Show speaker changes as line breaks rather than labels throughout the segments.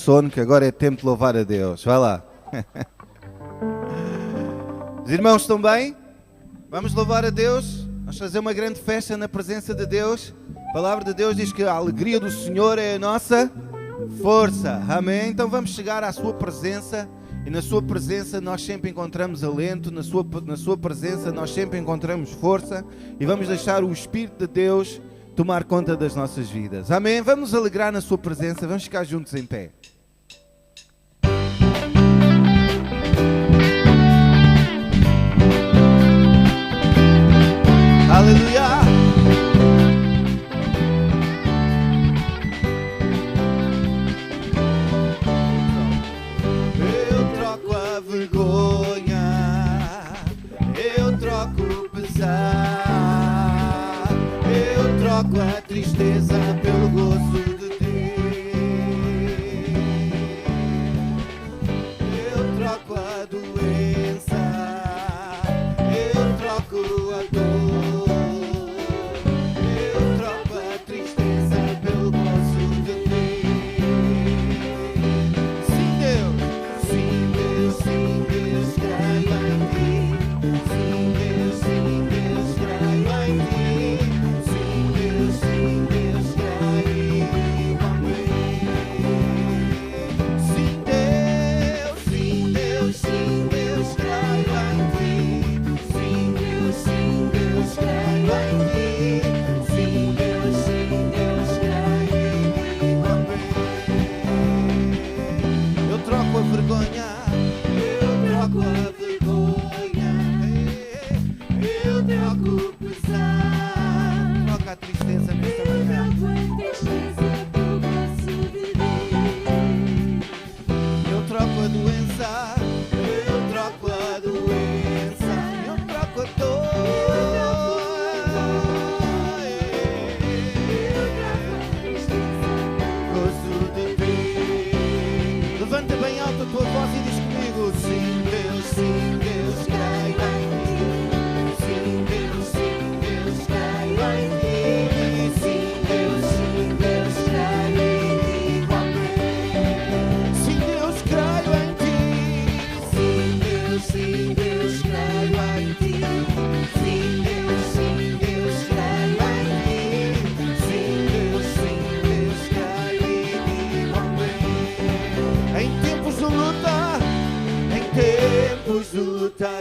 sono, que agora é tempo de louvar a Deus. Vai lá. Os irmãos estão bem? Vamos louvar a Deus? Vamos fazer uma grande festa na presença de Deus. A palavra de Deus diz que a alegria do Senhor é a nossa força. Amém? Então vamos chegar à sua presença. E na sua presença nós sempre encontramos alento. Na sua presença nós sempre encontramos força. E vamos deixar o Espírito de Deus tomar conta das nossas vidas. Amém? Vamos nos alegrar na sua presença. Vamos ficar juntos em pé. Aleluia! Eu troco a vergonha, eu troco o pesar, eu troco a tristeza pelo gozo de Deus. Eu troco a doença, eu troco a dor.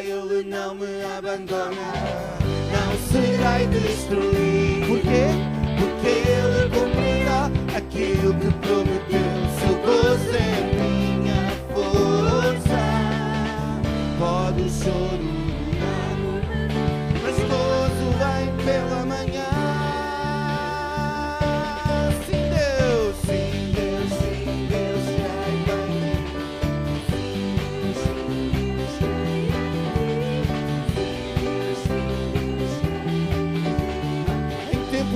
Ele não me abandona, não serei destruído. Por quê? Porque Ele cumprirá aquilo que prometeu. Seu gozo é minha força. Pode o choro durar, mas gozo vem pela manhã. Sim, Deus, sim, Deus, sim, Deus,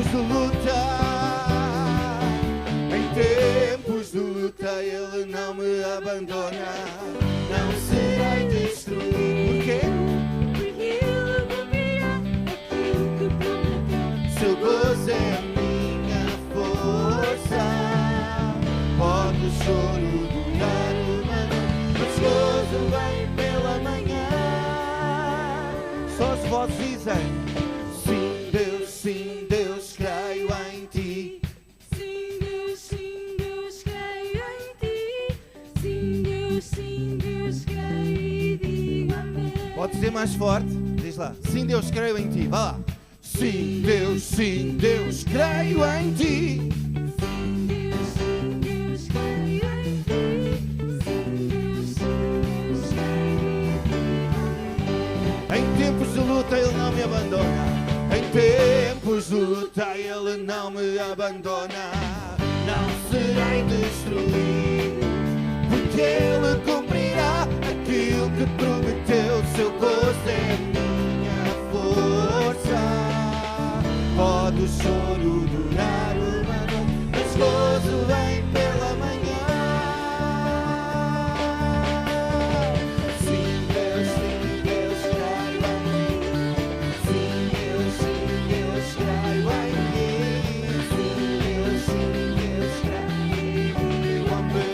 de luta, em tempos de luta Ele não me abandona, não serei destruído. Por quê? Porque Ele cumprirá aquilo que prometeu. Seu gozo é a minha força. Pode o choro durar uma noite, mas gozo vem pela manhã. Só as vozes dizem: sim, Deus, sim, Deus, creio em ti.
Sim, Deus, creio em ti. Sim, Deus, creio e digo amém.
Pode ser mais forte? Diz lá. Sim, Deus, creio em ti. Vá lá. Sim, Deus, creio em ti.
Sim, Deus, creio em ti. Sim, Deus, creio e digo amém.
Em tempos de luta Ele não me abandona. Em tempos de luta Ele não me abandona. Não serei destruído, porque Ele cumprirá aquilo que prometeu. Seu gozo é a minha força. Pode o choro durar uma noite, mas gozo vem pela manhã. Sim, Deus, creio em ti. Sim, Deus, creio em ti. Sim, Deus, creio em ti.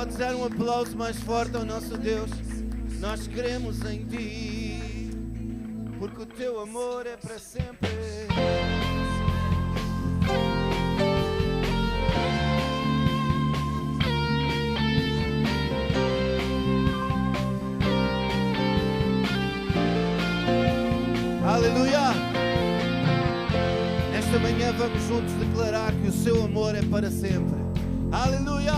Podes dar um aplauso mais forte ao nosso Deus. Nós cremos em Ti, porque o Teu amor é para sempre. Aleluia! Esta manhã vamos juntos declarar que o Seu amor é para sempre. Aleluia!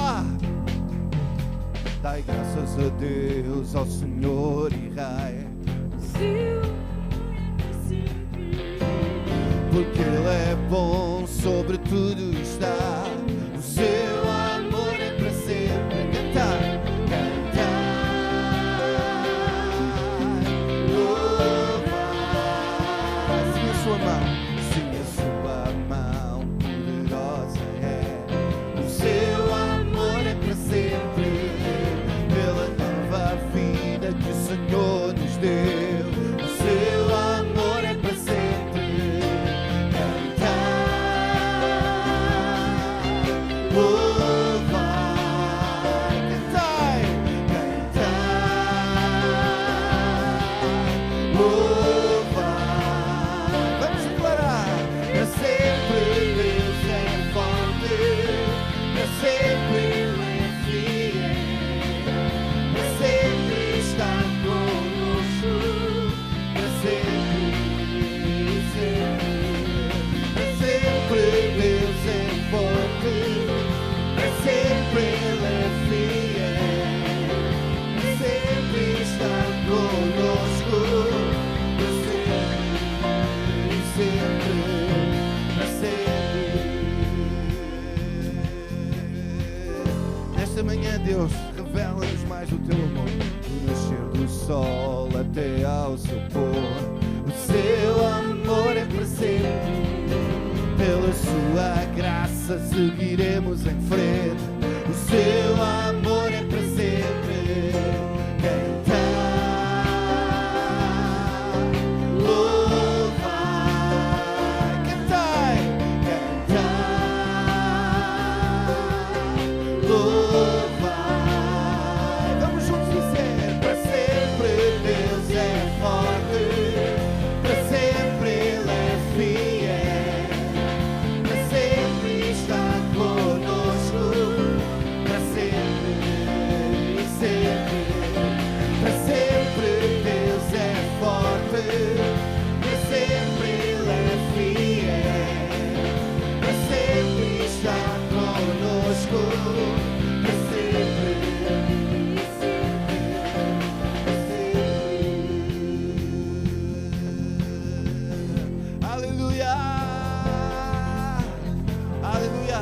Dai graças a Deus, ao Senhor e Rei, porque Ele é bom, sobre tudo está. O Seu amor é para sempre. Cantar, cantar, louvar. Sim, a sua mão, sim, a sua mão poderosa é. O Seu amor é para sempre, pela nova vida que o Senhor nos deu. O Seu amor é para sempre. Deus, revela-nos mais o Teu amor, do nascer do sol até ao seu pôr. O Seu amor é para sempre, pela Sua graça seguiremos em frente. O Seu amor é para sempre. Cantar, louvar, cantai, cantar, louvar.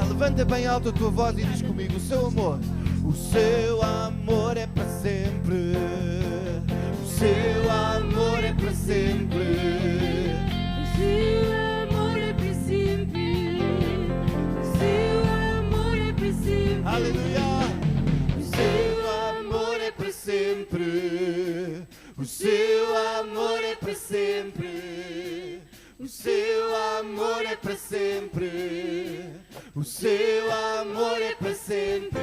Levanta bem alto a tua voz e diz comigo: o Seu amor é para sempre. O Seu amor é para sempre.
O Seu amor é para sempre. O Seu amor é para sempre.
Aleluia! O Seu amor é para sempre. O Seu amor é para sempre. O Seu amor é para sempre. O Seu amor é para sempre.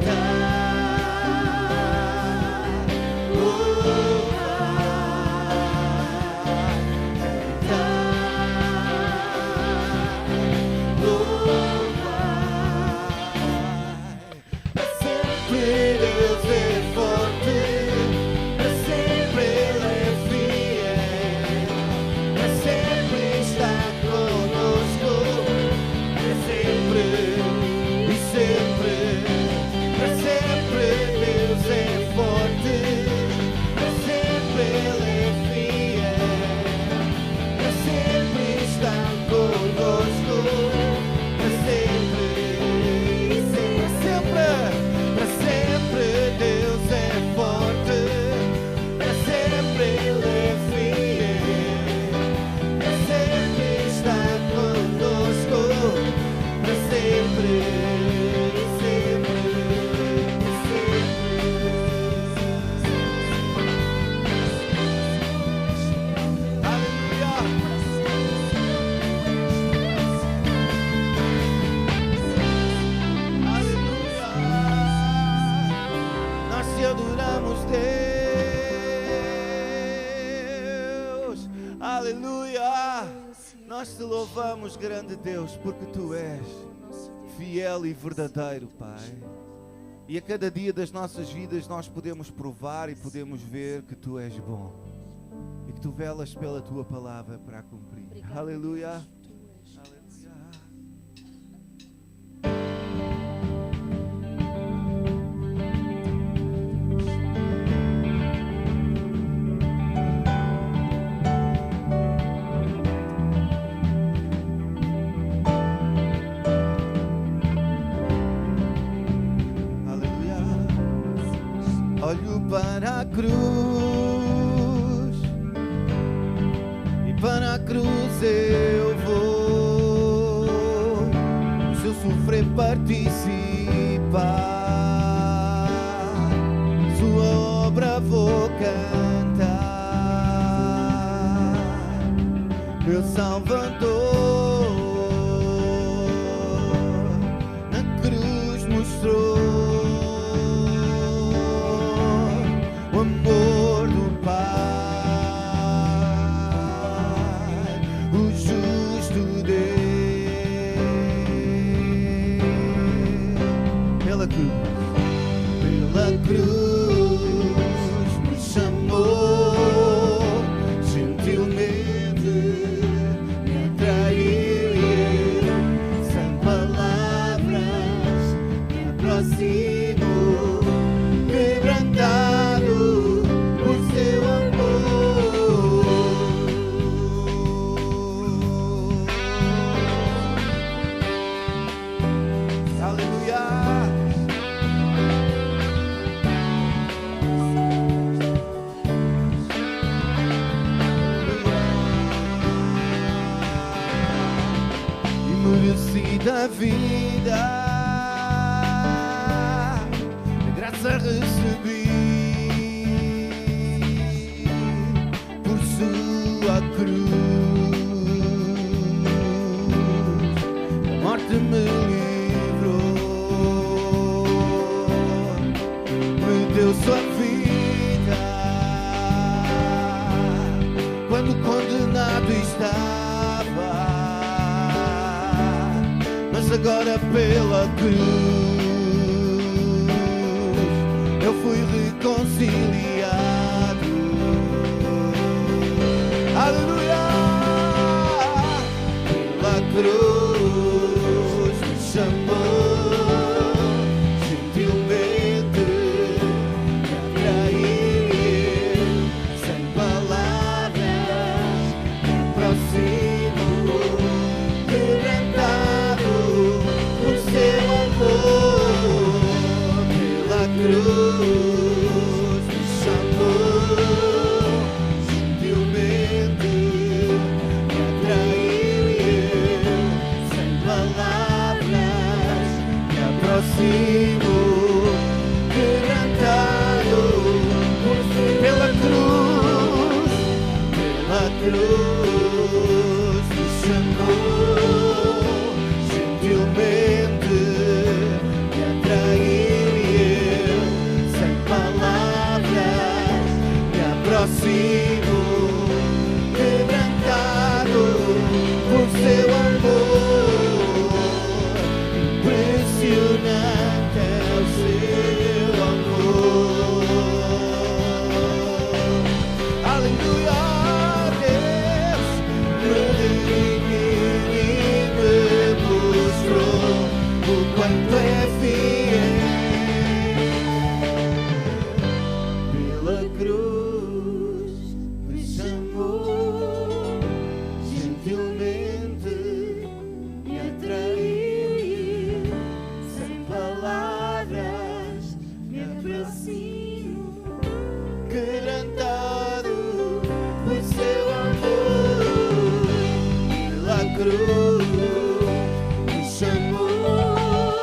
Cantar, louvar, cantar, louvar. Para sempre Deus é forte, para sempre Ele é fiel, para sempre está conosco. Para sempre Aleluia! Nós te louvamos, grande Deus, porque tu és fiel e verdadeiro, Pai. E a cada dia das nossas vidas nós podemos provar e podemos ver que tu és bom e que tu velas pela tua palavra para a cumprir. Aleluia! Aleluia! Olho para a cruz e para a cruz eu vou. Se eu sofrer participar, sua obra vou cantar. Meu Salvador na cruz mostrou o amor do Pai, o justo Deus. Pela cruz me chamou, gentilmente me atraiu e eu, sem palavras, me aproximo, quebrantado por seu amor. Aleluia! Merecida vida, a graça recebi por sua cruz, a morte me livrou, me deu sua vida quando condenado estava. Mas agora pela cruz eu fui reconciliado. Aleluia! Pela cruz me chamou, gentilmente me atraiu, sem palavras me aproximo, quebrantado por seu amor. Pela cruz me chamou, gentilmente me atraiu e eu, sem palavras, me aproximo, quebrantado por seu. Pela cruz me chamou, gentilmente me atraiu e eu, sem palavras, me aproximo, quebrantado por seu amor. Impressionante é o seu amor. Aleluia! Deus me mostrou o quanto é fiel. Pela cruz me chamou, gentilmente me atraiu e sem palavras me aproximo, quebrantado por seu amor. Pela cruz me chamou,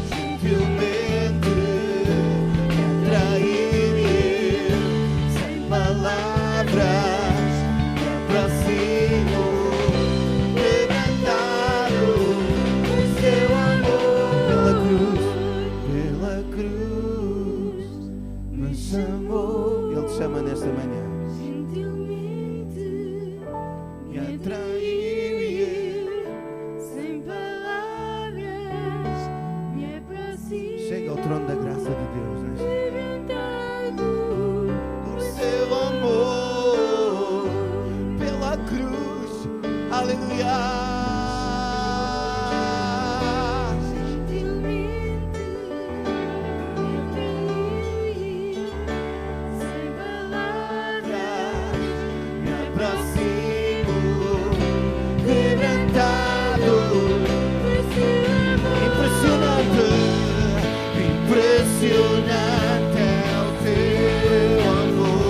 gentilmente me atraiu e eu, sem palavras, me aproximo, quebrantado por seu amor. Pela cruz me chamou. Ele te chama nesta manhã.
Gentilmente
Aleluia.
Gentilmente sem palavras
Me aproximo, quebrantado.
por seu amor.
Impressionante, impressionante é o teu amor.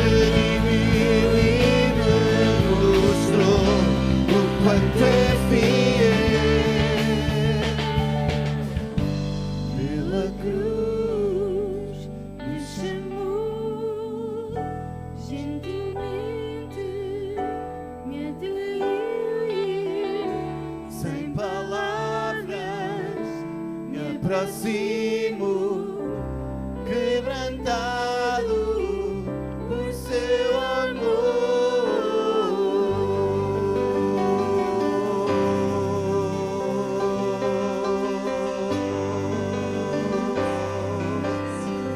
Redimiu e me mostrou o quanto é fiel. Pela cruz
Me chamou gentilmente, me atraiu
sem palavras, me aproximo, quebrantado por seu amor.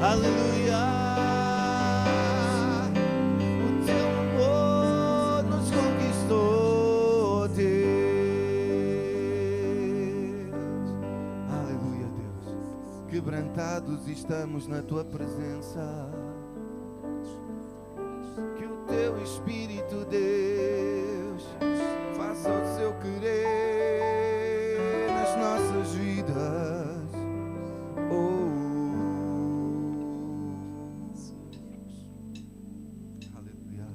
Aleluia. O teu amor nos conquistou, Deus. Aleluia, Deus. Quebrantados estamos na tua presença. Que o teu Espírito, Deus, faça o seu querer nas nossas vidas. Oh, aleluia.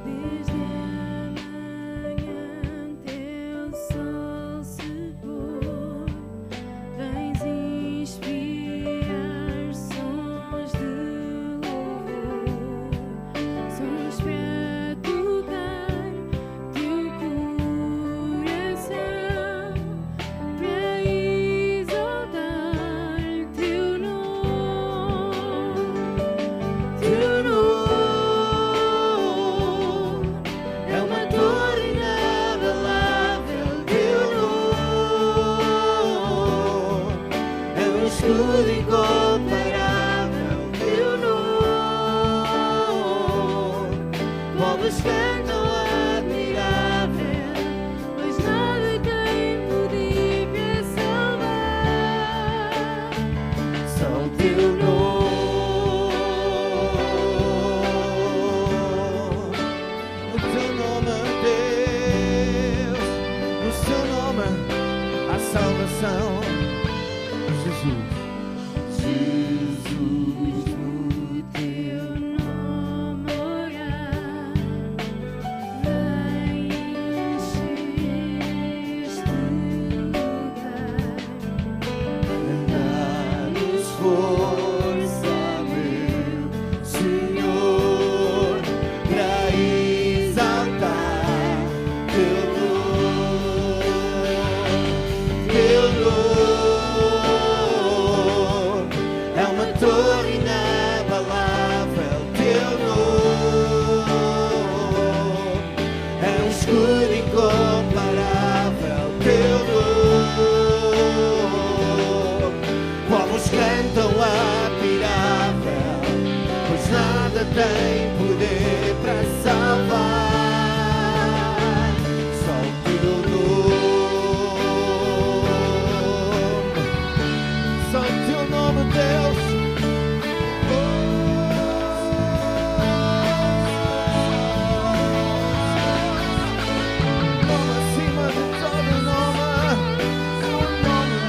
desde a manhã teu sol se pôr, vens inspirar sons de louvor, sons para tocar teu coração, para exaltar teu nome. Teu nome é uma torre inabalável. Teu nome
É um escudo incomparável.
teu nome,
Povos cantam
admirável, mas nada tem poder para salvar.
só o teu nome. O teu nome, Deus. No seu nome há salvação. Jesus. Jesus, no
Teu nome orar, vem encher este lugar.
dá-nos força, meu Senhor, para exaltar teu nome. Teu nome é uma torre inabalável. Teu nome é um escudo incomparável. Teu nome, povos cantam admirável, pois nada tem poder para salvar. Só o teu nome, só o teu nome, Deus. Nome acima de todo nome, é o nome.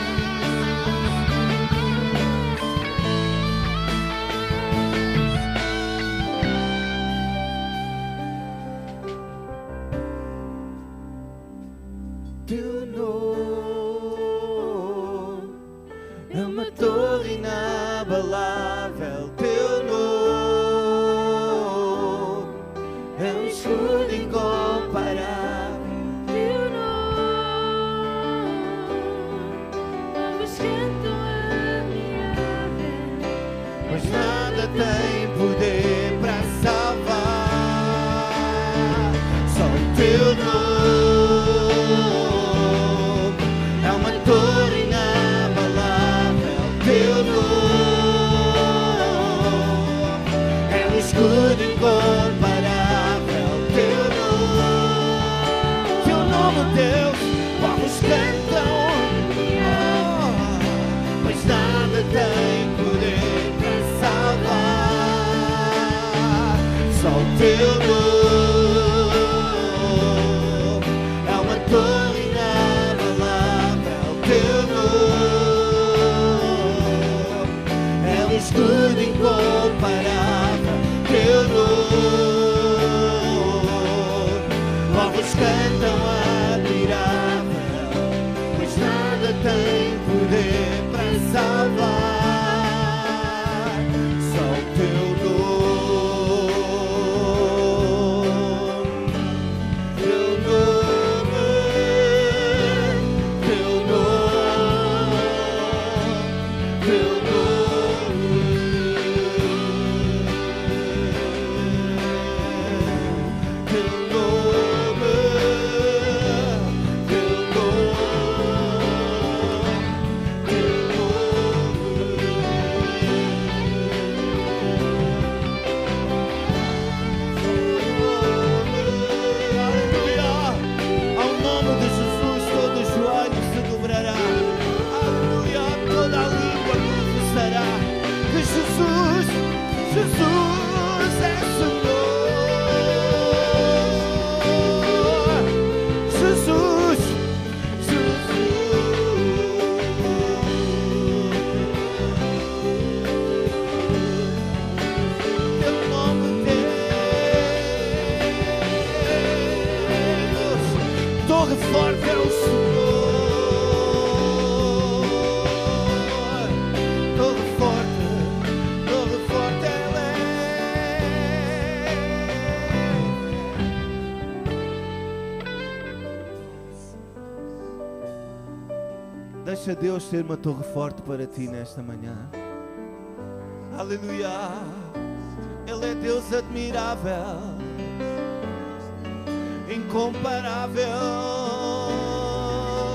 escudo incomparável, teu nome, Deus, povos cantam, pois nada tem poder para salvar, só o teu nome é uma torre inabalável, teu nome é um escudo incomparável, teu nome, povos cantam admirável, pois nada tem poder para salvar, só o teu nome, teu nome, teu nome, teu nome, teu nome, teu Aleluia! Ao nome de Jesus todo joelho se dobrará. Aleluia! Toda a língua confessará que Jesus é Senhor. Jesus. Teu nome, Deus, torre forte é o Senhor, torre forte Ele é. Deixa Deus ser uma torre forte para ti nesta manhã. Aleluia! Ele é Deus admirável, incomparável.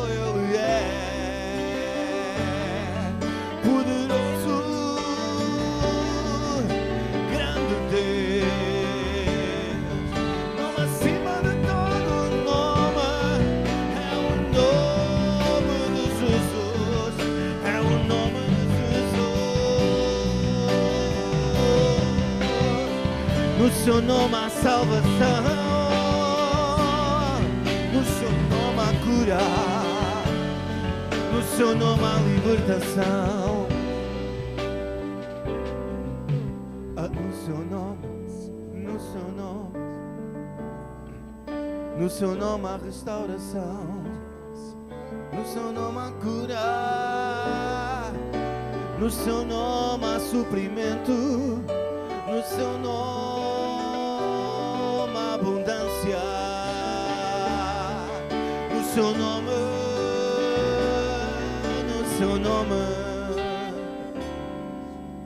Ele é poderoso, grande Deus, nome acima de todo nome, é o nome de Jesus, é o nome de Jesus. No seu nome há salvação, no seu nome há cura, no seu nome há libertação. No seu nome, no seu nome há restauração, no seu nome há cura, no seu nome há suprimento, no seu nome há abundância, no seu nome, no seu nome,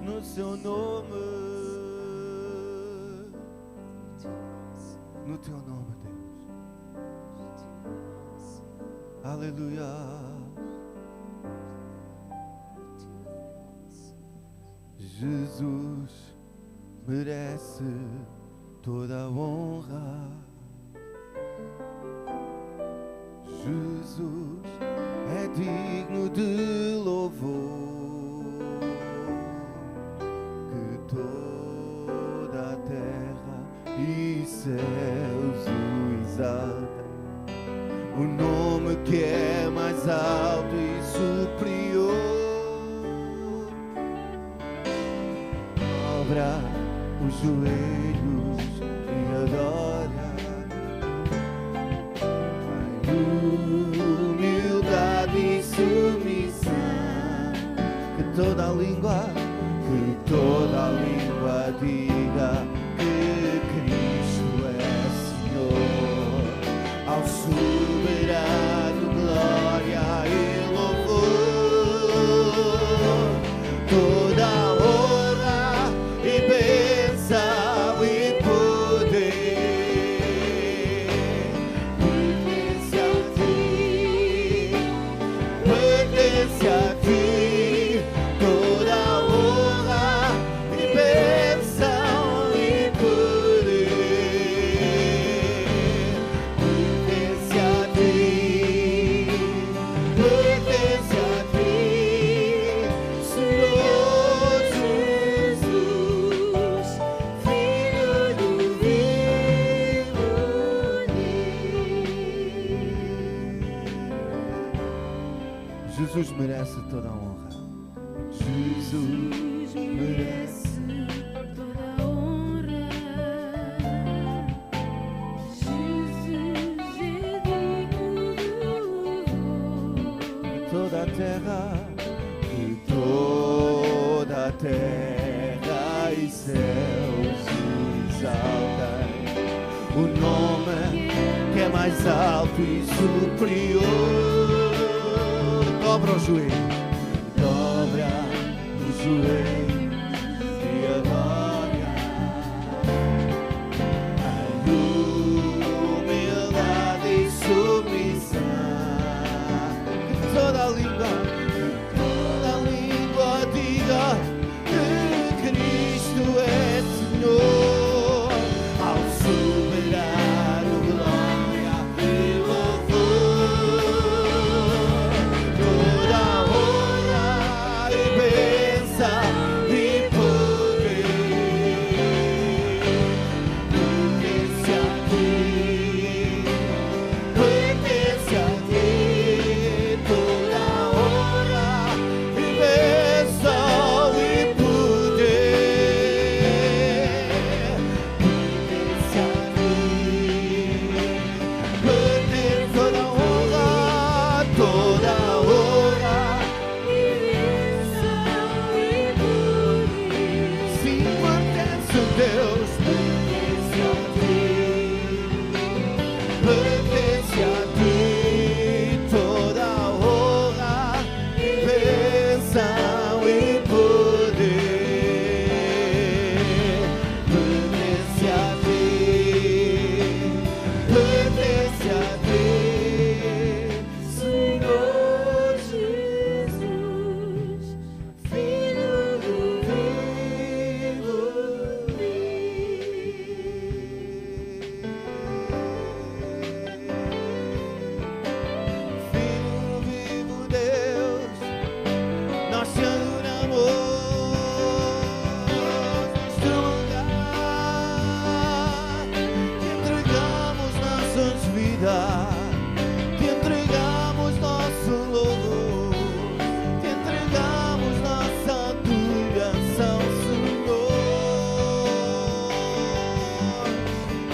no seu nome, no teu nome, Deus. Aleluia. Jesus merece toda a honra. Jesus é digno de louvor, que toda a terra e céus o exaltam. O nome que é mais alto e superior dobra os joelhos e adora em humildade e submissão. Que toda a língua diga que Cristo é Senhor. Ao soberano glória e louvor, toda a honra e bênção e poder pertence a ti, toda a honra e bênção Jesus merece toda a honra. Jesus merece
toda a honra. Jesus é digno do louvor.
toda a terra, de toda a terra e céus exaltem o nome que é mais alto e superior. Dobra o joelho, dobra o joelho e adora a humildade e submissão. Que toda a língua diga que Cristo é Senhor, ao soberano glória e louvor. Toda a honra e bênção e poder pertence a ti, pertence a ti. Toda a honra e bênção e poder pertence a ti, pertence toda a honra, toda a honra. Sim, pertence a Deus, pertence a ti, pertence a ti. Toda a honra, bênção e poder pertence a ti, pertence a ti, Senhor Jesus, Filho do vivo Deus, nós te adoramos neste lugar, te entregamos nossas vidas, te entregamos nosso louvor, te entregamos nossa adoração, Senhor,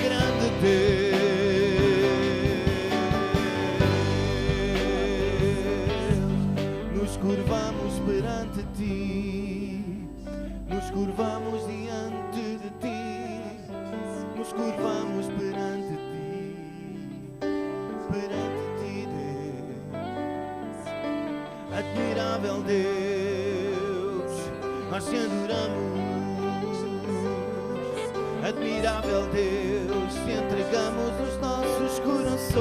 grande Deus. Nos curvamos perante ti, nos curvamos diante de ti, nos curvamos perante ti, Deus, admirável Deus, nós te adoramos, admirável Deus, te entregamos os nossos corações.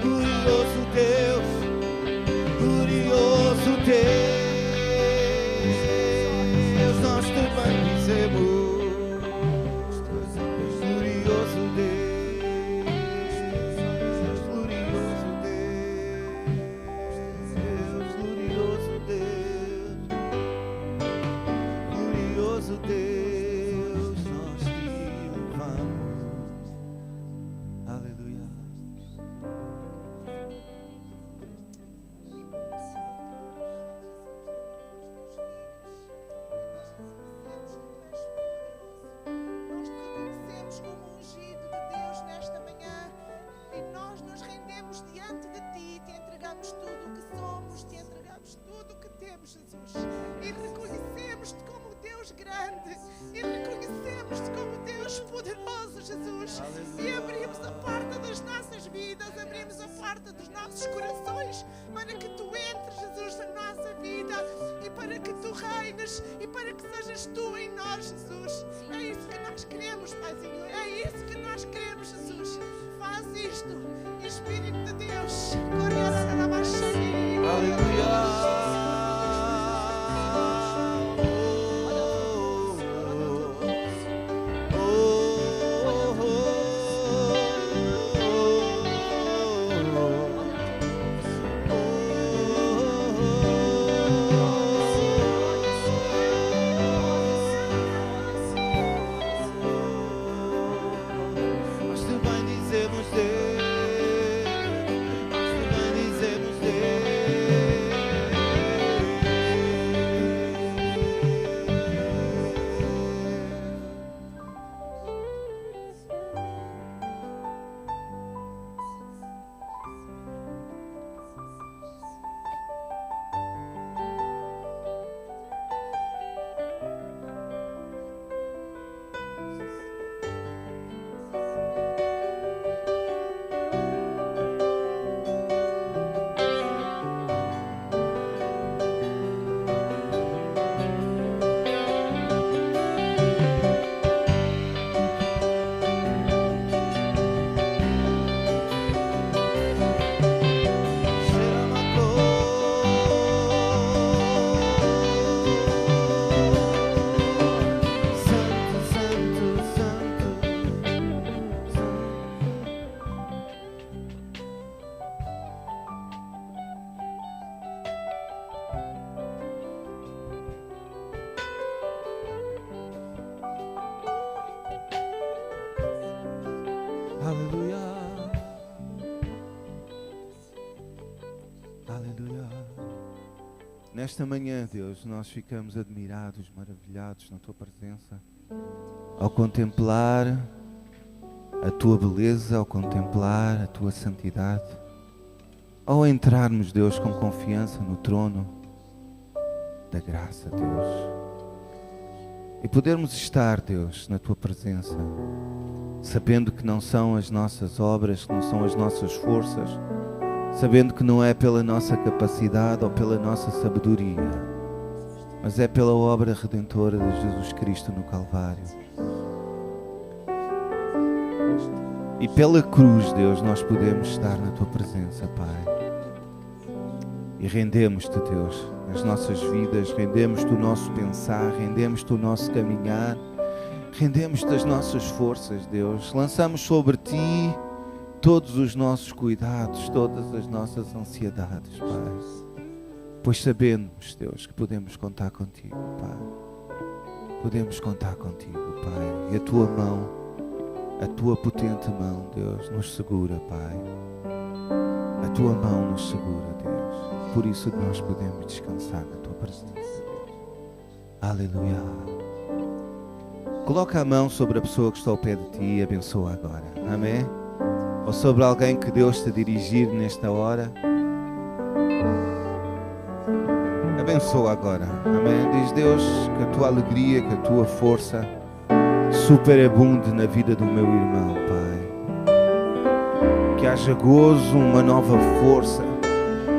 Glorioso Deus, glorioso Deus, nós te bendizemos. Glorioso Deus, glorioso Deus, glorioso Deus, glorioso Deus, nós te louvamos. Aleluia.
Nós te reconhecemos como ungido de Deus nesta manhã e nós nos rendemos diante de ti, te entregamos tudo o que somos, te entregamos tudo o que temos, Jesus, e reconhecemos-te como Deus grande e reconhecemos-te como Deus poderoso, Jesus, e abrimos a porta das nossas vidas, abrimos a porta dos nossos corações para que tu entres, Jesus, na nossa vida e para que tu reines e para que sejas tu em nós, Jesus. É isso que nós queremos, Paizinho, é isso que nós queremos, Jesus. Faz isto, Espírito de Deus. Nós te bendizemos, Deus, nós te bendizemos.
nesta manhã, Deus, nós ficamos admirados, maravilhados na Tua presença, ao contemplar a Tua beleza, ao contemplar a Tua santidade, ao entrarmos, Deus, com confiança no trono da graça, Deus, e podermos estar, Deus, na Tua presença, sabendo que não são as nossas obras, que não são as nossas forças, sabendo que não é pela nossa capacidade ou pela nossa sabedoria, mas é pela obra redentora de Jesus Cristo no Calvário. E pela cruz, Deus, nós podemos estar na Tua presença, Pai. E rendemos-te, Deus, as nossas vidas, rendemos-te o nosso pensar, rendemos-te o nosso caminhar, rendemos-te as nossas forças, Deus. Lançamos sobre Ti todos os nossos cuidados, todas as nossas ansiedades, Pai. Pois sabemos, Deus, que podemos contar contigo, Pai. Podemos contar contigo, Pai. E a Tua mão, a Tua potente mão, Deus, nos segura, Pai. A Tua mão nos segura, Deus. Por isso nós podemos descansar na Tua presença, Deus. Aleluia. Coloca a mão sobre a pessoa que está ao pé de Ti e abençoa agora. Amém? Ou sobre alguém que Deus te dirigir nesta hora. Abençoa agora. Amém? Diz Deus que a Tua alegria, que a Tua força superabunde na vida do meu irmão, Pai. Que haja gozo, uma nova força.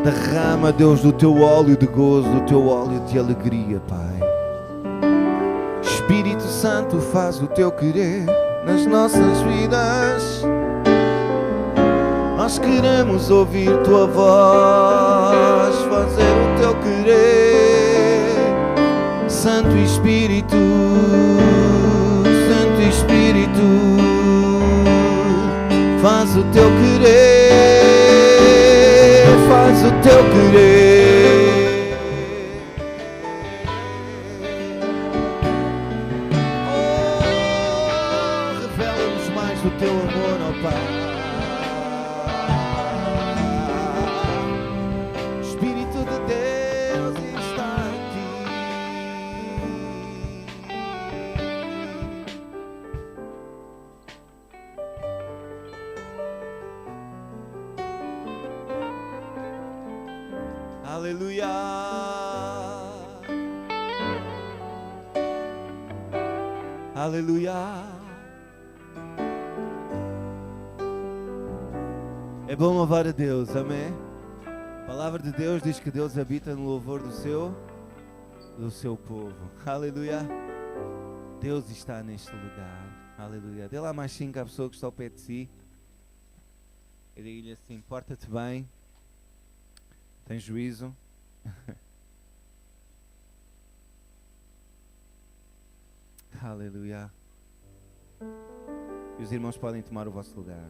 Derrama, Deus, do Teu óleo de gozo, do Teu óleo de alegria, Pai. Espírito Santo, faz o Teu querer nas nossas vidas. Nós queremos ouvir Tua voz, fazer o Teu querer. Santo Espírito, Santo Espírito, faz o Teu querer, faz o Teu querer. Oh, revela-nos mais o Teu amor, ó Pai. Espírito de Deus está aqui. Aleluia. Aleluia. É bom louvar a Deus, amém? A palavra de Deus diz que Deus habita no louvor do seu povo. Aleluia. Deus está neste lugar. Aleluia. Dê lá mais 5 à pessoa que está ao pé de si. E diga-lhe assim: porta-te bem. Tem juízo. Aleluia. E os irmãos podem tomar o vosso lugar.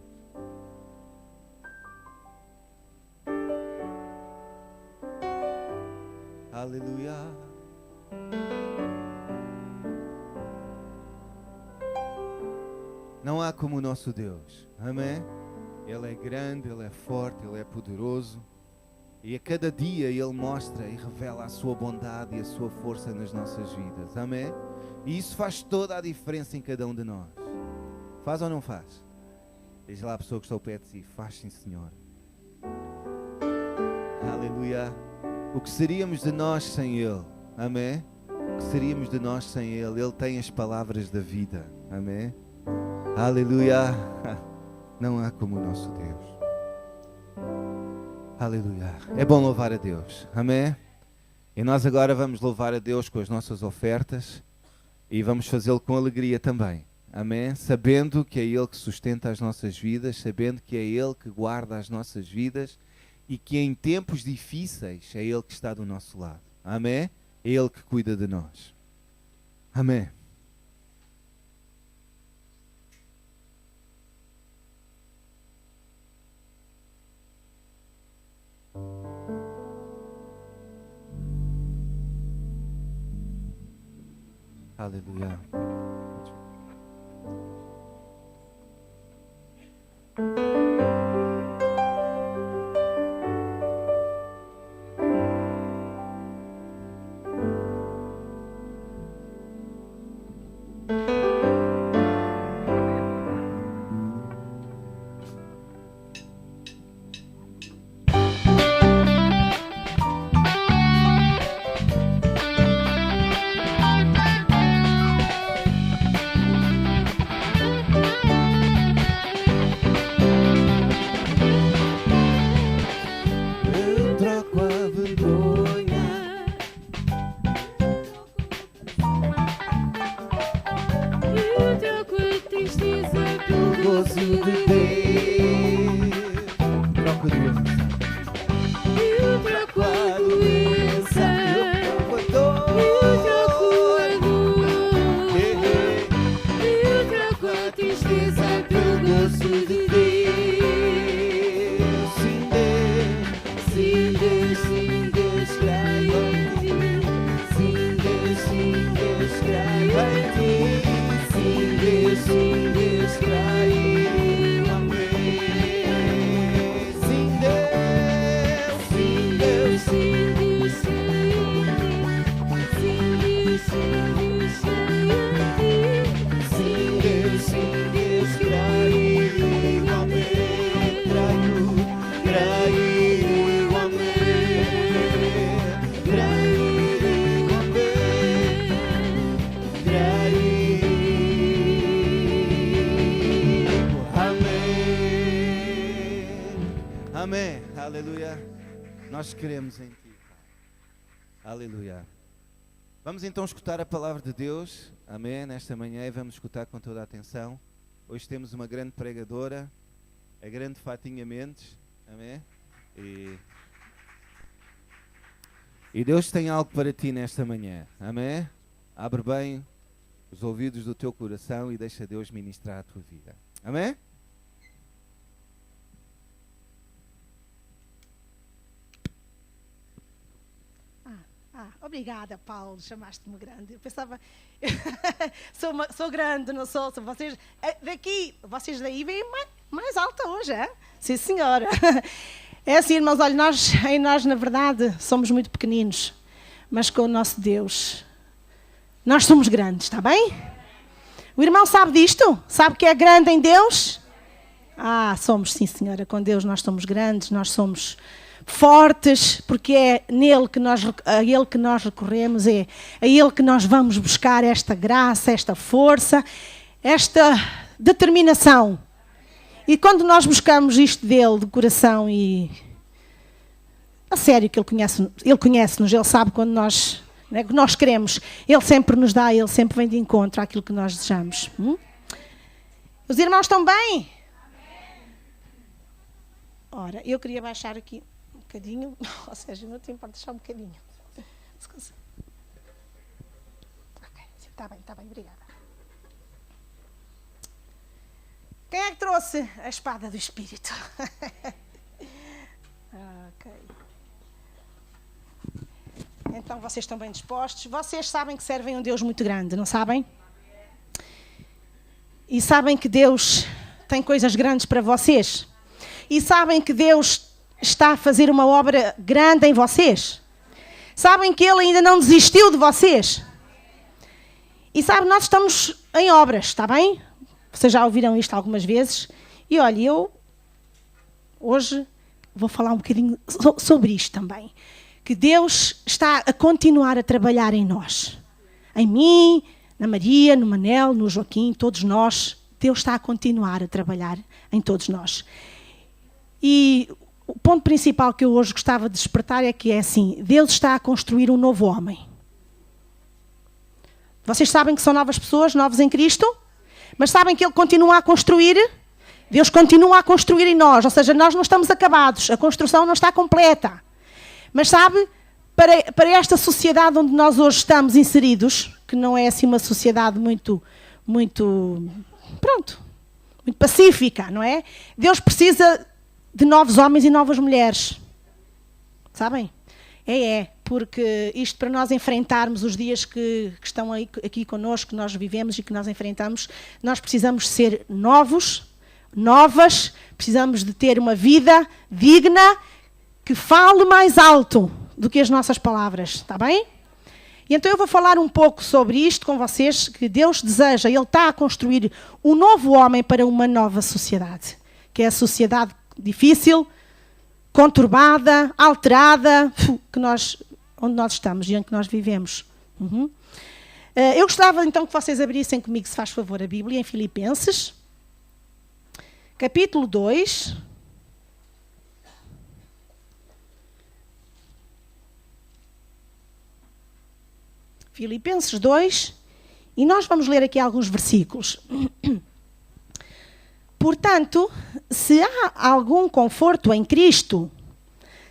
Aleluia. Não há como o nosso Deus. Amém? Ele é grande, Ele é forte, Ele é poderoso. E a cada dia Ele mostra e revela a sua bondade e a sua força nas nossas vidas. Amém? E isso faz toda a diferença em cada um de nós. Faz ou não faz? Diz lá a pessoa que está ao pé de si: faz, sim, Senhor. Aleluia. O que seríamos de nós sem Ele? Amém? O que seríamos de nós sem Ele? Ele tem as palavras da vida. Amém? Aleluia. Não há como o nosso Deus. Aleluia. É bom louvar a Deus. Amém? E nós agora vamos louvar a Deus com as nossas ofertas e vamos fazê-lo com alegria também. Amém? Sabendo que é Ele que sustenta as nossas vidas, sabendo que é Ele que guarda as nossas vidas e que em tempos difíceis é Ele que está do nosso lado. Amém? É Ele que cuida de nós. Amém. Aleluia. Aleluia. Nós queremos em Ti, Pai. Aleluia. Vamos então escutar a palavra de Deus. Amém. Nesta manhã e vamos escutar com toda a atenção. Hoje temos uma grande pregadora, a grande Fatinha Mendes. Amém. E Deus tem algo para ti nesta manhã. Amém. Abre bem os ouvidos do teu coração e deixa Deus ministrar a tua vida. Amém.
Obrigada, Paulo, chamaste-me grande. Eu pensava, sou grande, não sou? Vocês daqui, vocês daí vêm mais alta hoje, é? Sim, senhora. É assim, irmãos, olha, nós na verdade somos muito pequeninos, mas com o nosso Deus, nós somos grandes, está bem? O irmão sabe disto? Sabe que é grande em Deus? Somos, sim, senhora, com Deus nós somos grandes, nós somos fortes, porque é nele que a Ele que nós recorremos, é a Ele que nós vamos buscar esta graça, esta força, esta determinação. E quando nós buscamos isto dele de coração e a sério que Ele conhece-nos, Ele sabe quando nós queremos, Ele sempre nos dá, Ele sempre vem de encontro àquilo que nós desejamos. Os irmãos estão bem? Ora, eu queria baixar aqui um bocadinho, ou seja, não te importa deixar um bocadinho. Ok, está bem, obrigada. Quem é que trouxe a espada do Espírito? Ok. Então vocês estão bem dispostos. Vocês sabem que servem um Deus muito grande, não sabem? E sabem que Deus tem coisas grandes para vocês? E sabem que Deus está a fazer uma obra grande em vocês? Sabem que Ele ainda não desistiu de vocês? E sabem, nós estamos em obras, está bem? Vocês já ouviram isto algumas vezes. E olha, eu hoje vou falar um bocadinho sobre isto também. Que Deus está a continuar a trabalhar em nós. Em mim, na Maria, no Manel, no Joaquim, todos nós. Deus está a continuar a trabalhar em todos nós. E o ponto principal que eu hoje gostava de despertar é que é assim, Deus está a construir um novo homem. Vocês sabem que são novas pessoas, novos em Cristo? Mas sabem que Ele continua a construir? Deus continua a construir em nós, ou seja, nós não estamos acabados, a construção não está completa. Mas sabe, para esta sociedade onde nós hoje estamos inseridos, que não é assim uma sociedade muito pacífica, não é? Deus precisa de novos homens e novas mulheres. Sabem? Porque isto para nós enfrentarmos os dias que estão aqui connosco, que nós vivemos e que nós enfrentamos, nós precisamos ser novos, novas, precisamos de ter uma vida digna, que fale mais alto do que as nossas palavras, está bem? E então eu vou falar um pouco sobre isto com vocês, que Deus deseja, Ele está a construir um novo homem para uma nova sociedade, que é a sociedade difícil, conturbada, alterada, onde nós estamos e onde nós vivemos. Eu gostava então que vocês abrissem comigo, se faz favor, a Bíblia em Filipenses, capítulo 2. Filipenses 2, e nós vamos ler aqui alguns versículos. Portanto, se há algum conforto em Cristo,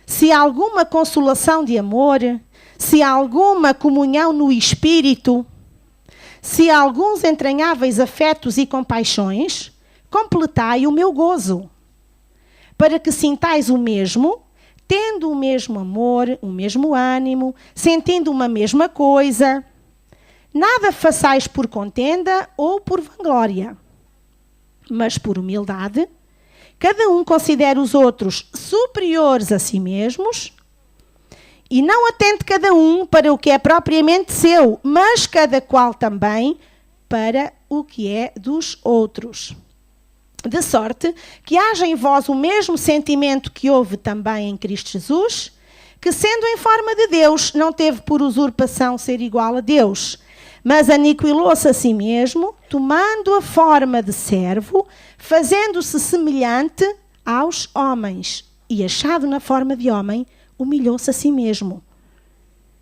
se há alguma consolação de amor, se há alguma comunhão no Espírito, se há alguns entranháveis afetos e compaixões, completai o meu gozo, para que sintais o mesmo, tendo o mesmo amor, o mesmo ânimo, sentindo uma mesma coisa. Nada façais por contenda ou por vanglória, mas por humildade, cada um considere os outros superiores a si mesmos, e não atente cada um para o que é propriamente seu, mas cada qual também para o que é dos outros. De sorte que haja em vós o mesmo sentimento que houve também em Cristo Jesus, que sendo em forma de Deus, não teve por usurpação ser igual a Deus, mas aniquilou-se a si mesmo, tomando a forma de servo, fazendo-se semelhante aos homens. e achado na forma de homem, humilhou-se a si mesmo,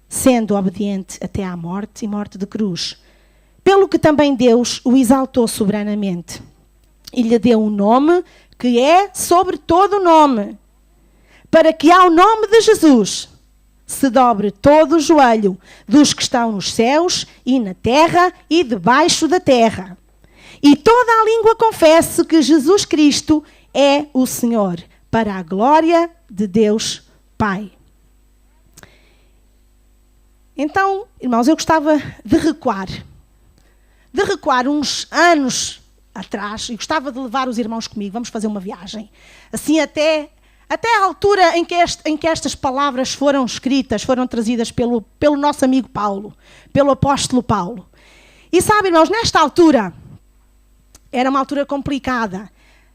sendo obediente até à morte e morte de cruz. Pelo que também Deus o exaltou soberanamente e lhe deu um nome que é sobre todo o nome, para que ao nome de Jesus se dobre todo o joelho dos que estão nos céus e na terra e debaixo da terra, e toda a língua confesse que Jesus Cristo é o Senhor, para a glória de Deus Pai. Então, irmãos, eu gostava de recuar uns anos atrás, e gostava de levar os irmãos comigo. Vamos fazer uma viagem, assim até a altura em que estas palavras foram escritas, foram trazidas pelo nosso amigo Paulo, pelo apóstolo Paulo. E sabe, irmãos, nesta altura, era uma altura complicada,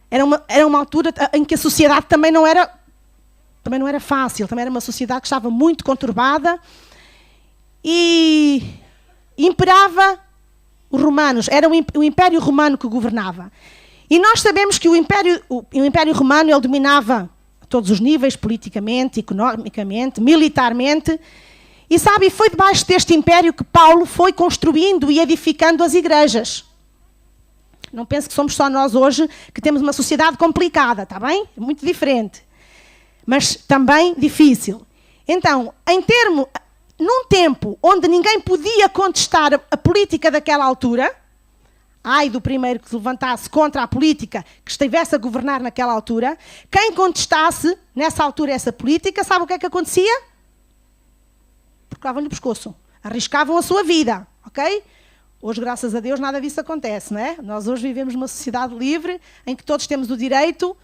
era uma altura em que a sociedade também não era fácil, também era uma sociedade que estava muito conturbada e imperava os romanos, era o Império Romano que governava. E nós sabemos que o Império Romano ele dominava todos os níveis, politicamente, economicamente, militarmente. E sabe, foi debaixo deste império que Paulo foi construindo e edificando as igrejas. Não pense que somos só nós hoje que temos uma sociedade complicada, está bem? Muito diferente. Mas também difícil. Então, num tempo onde ninguém podia contestar a política daquela altura, ai do primeiro que se levantasse contra a política que estivesse a governar naquela altura, quem contestasse nessa altura essa política, sabe o que é que acontecia? Cortavam-lhe o pescoço, arriscavam a sua vida, ok? Hoje, graças a Deus, nada disso acontece, não é? Nós hoje vivemos numa sociedade livre, em que todos temos o direito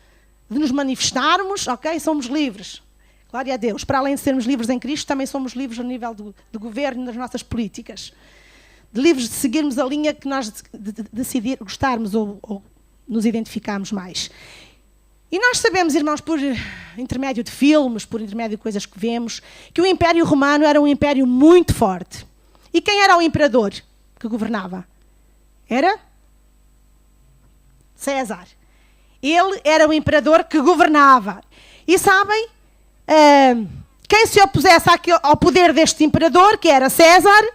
de nos manifestarmos, ok? Somos livres. Glória a Deus. Para além de sermos livres em Cristo, também somos livres a nível do governo e das nossas políticas. Livres de seguirmos a linha que nós decidir gostarmos ou nos identificarmos mais. E nós sabemos, irmãos, por intermédio de filmes, por intermédio de coisas que vemos, que o Império Romano era um império muito forte. E quem era o imperador que governava? Era César. Ele era o imperador que governava. E sabem, quem se opusesse ao poder deste imperador, que era César,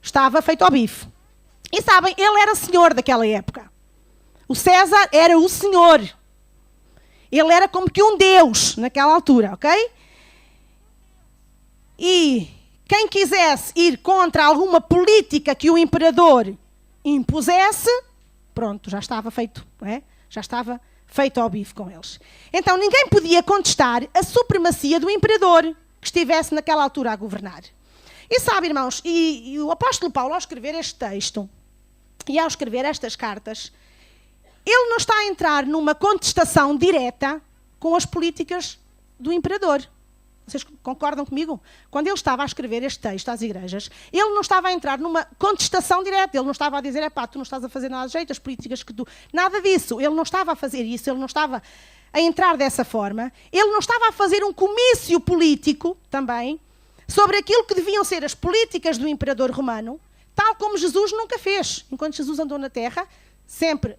estava feito ao bife. E sabem, ele era senhor daquela época. O César era o senhor. Ele era como que um deus naquela altura, ok? E quem quisesse ir contra alguma política que o imperador impusesse, pronto, já estava feito, não é? Já estava feito ao bife com eles. Então ninguém podia contestar a supremacia do imperador que estivesse naquela altura a governar. E sabe, irmãos, e o apóstolo Paulo, ao escrever este texto e ao escrever estas cartas, ele não está a entrar numa contestação direta com as políticas do imperador. Vocês concordam comigo? Quando ele estava a escrever este texto às igrejas, ele não estava a entrar numa contestação direta. Ele não estava a dizer, tu não estás a fazer nada de jeito, as políticas que tu... Nada disso. Ele não estava a fazer isso, ele não estava a entrar dessa forma. Ele não estava a fazer um comício político também sobre aquilo que deviam ser as políticas do imperador romano, tal como Jesus nunca fez. Enquanto Jesus andou na terra, sempre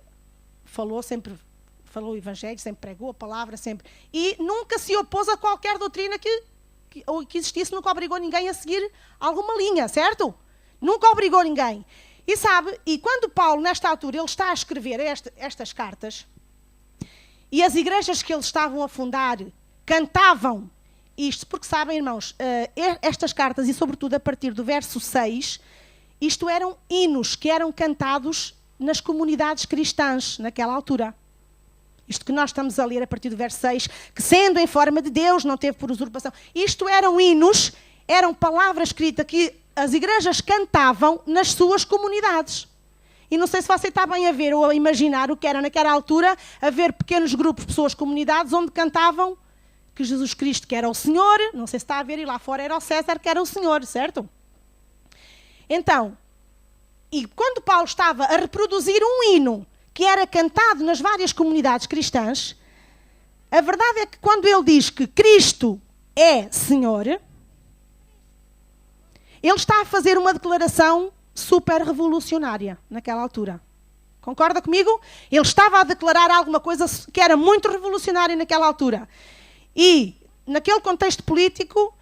falou o Evangelho, sempre pregou a palavra, sempre. E nunca se opôs a qualquer doutrina que existisse, nunca obrigou ninguém a seguir alguma linha, certo? Nunca obrigou ninguém. E sabe, e quando Paulo, nesta altura, ele está a escrever estas cartas, e as igrejas que eles estavam a fundar cantavam isto, porque sabem, irmãos, estas cartas, e sobretudo a partir do verso 6, isto eram hinos que eram cantados nas comunidades cristãs naquela altura. Isto que nós estamos a ler a partir do verso 6, que sendo em forma de Deus, não teve por usurpação. Isto eram hinos, eram palavras escritas que as igrejas cantavam nas suas comunidades. E não sei se você está bem a ver ou a imaginar o que era naquela altura, haver pequenos grupos, pessoas, comunidades, onde cantavam que Jesus Cristo que era o Senhor, não sei se está a ver, e lá fora era o César que era o Senhor, certo? Então, e quando Paulo estava a reproduzir um hino que era cantado nas várias comunidades cristãs, a verdade é que quando ele diz que Cristo é Senhor, ele está a fazer uma declaração super revolucionária naquela altura. Concorda comigo? Ele estava a declarar alguma coisa que era muito revolucionária naquela altura. E, naquele contexto político,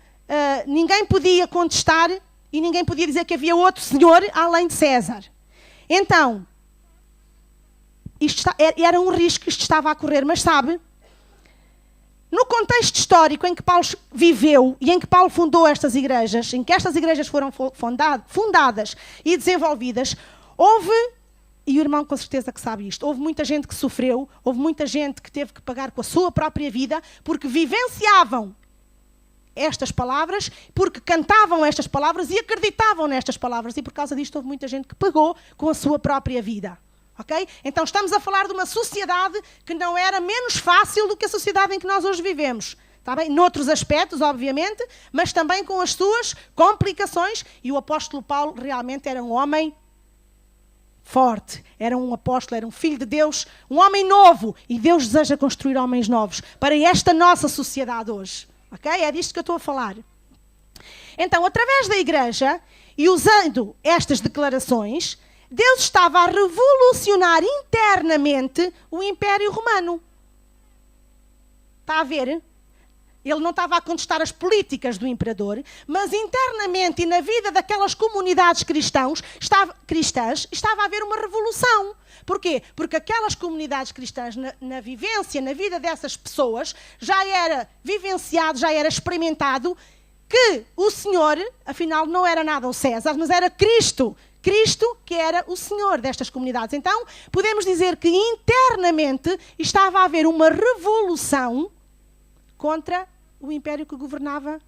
ninguém podia contestar e ninguém podia dizer que havia outro senhor além de César. Então, era um risco que isto estava a correr, mas sabe, no contexto histórico em que Paulo viveu e em que Paulo fundou estas igrejas, em que estas igrejas foram fundadas e desenvolvidas, houve, e o irmão com certeza que sabe isto, houve muita gente que sofreu, houve muita gente que teve que pagar com a sua própria vida, porque vivenciavam estas palavras, porque cantavam estas palavras e acreditavam nestas palavras, e por causa disto houve muita gente que pagou com a sua própria vida. Okay? Então estamos a falar de uma sociedade que não era menos fácil do que a sociedade em que nós hoje vivemos. Está bem? Noutros aspectos, obviamente, mas também com as suas complicações. E o apóstolo Paulo realmente era um homem forte. Era um apóstolo, era um filho de Deus, um homem novo. E Deus deseja construir homens novos para esta nossa sociedade hoje. Okay? É disto que eu estou a falar. Então, através da igreja e usando estas declarações, Deus estava a revolucionar internamente o Império Romano. Está a ver? Ele não estava a contestar as políticas do imperador, mas internamente e na vida daquelas comunidades cristãs estava a haver uma revolução. Porquê? Porque aquelas comunidades cristãs, na vivência, na vida dessas pessoas, já era vivenciado, já era experimentado que o Senhor, afinal, não era nada o César, mas era Cristo. Cristo, que era o Senhor destas comunidades. Então, podemos dizer que internamente estava a haver uma revolução contra o império que governava.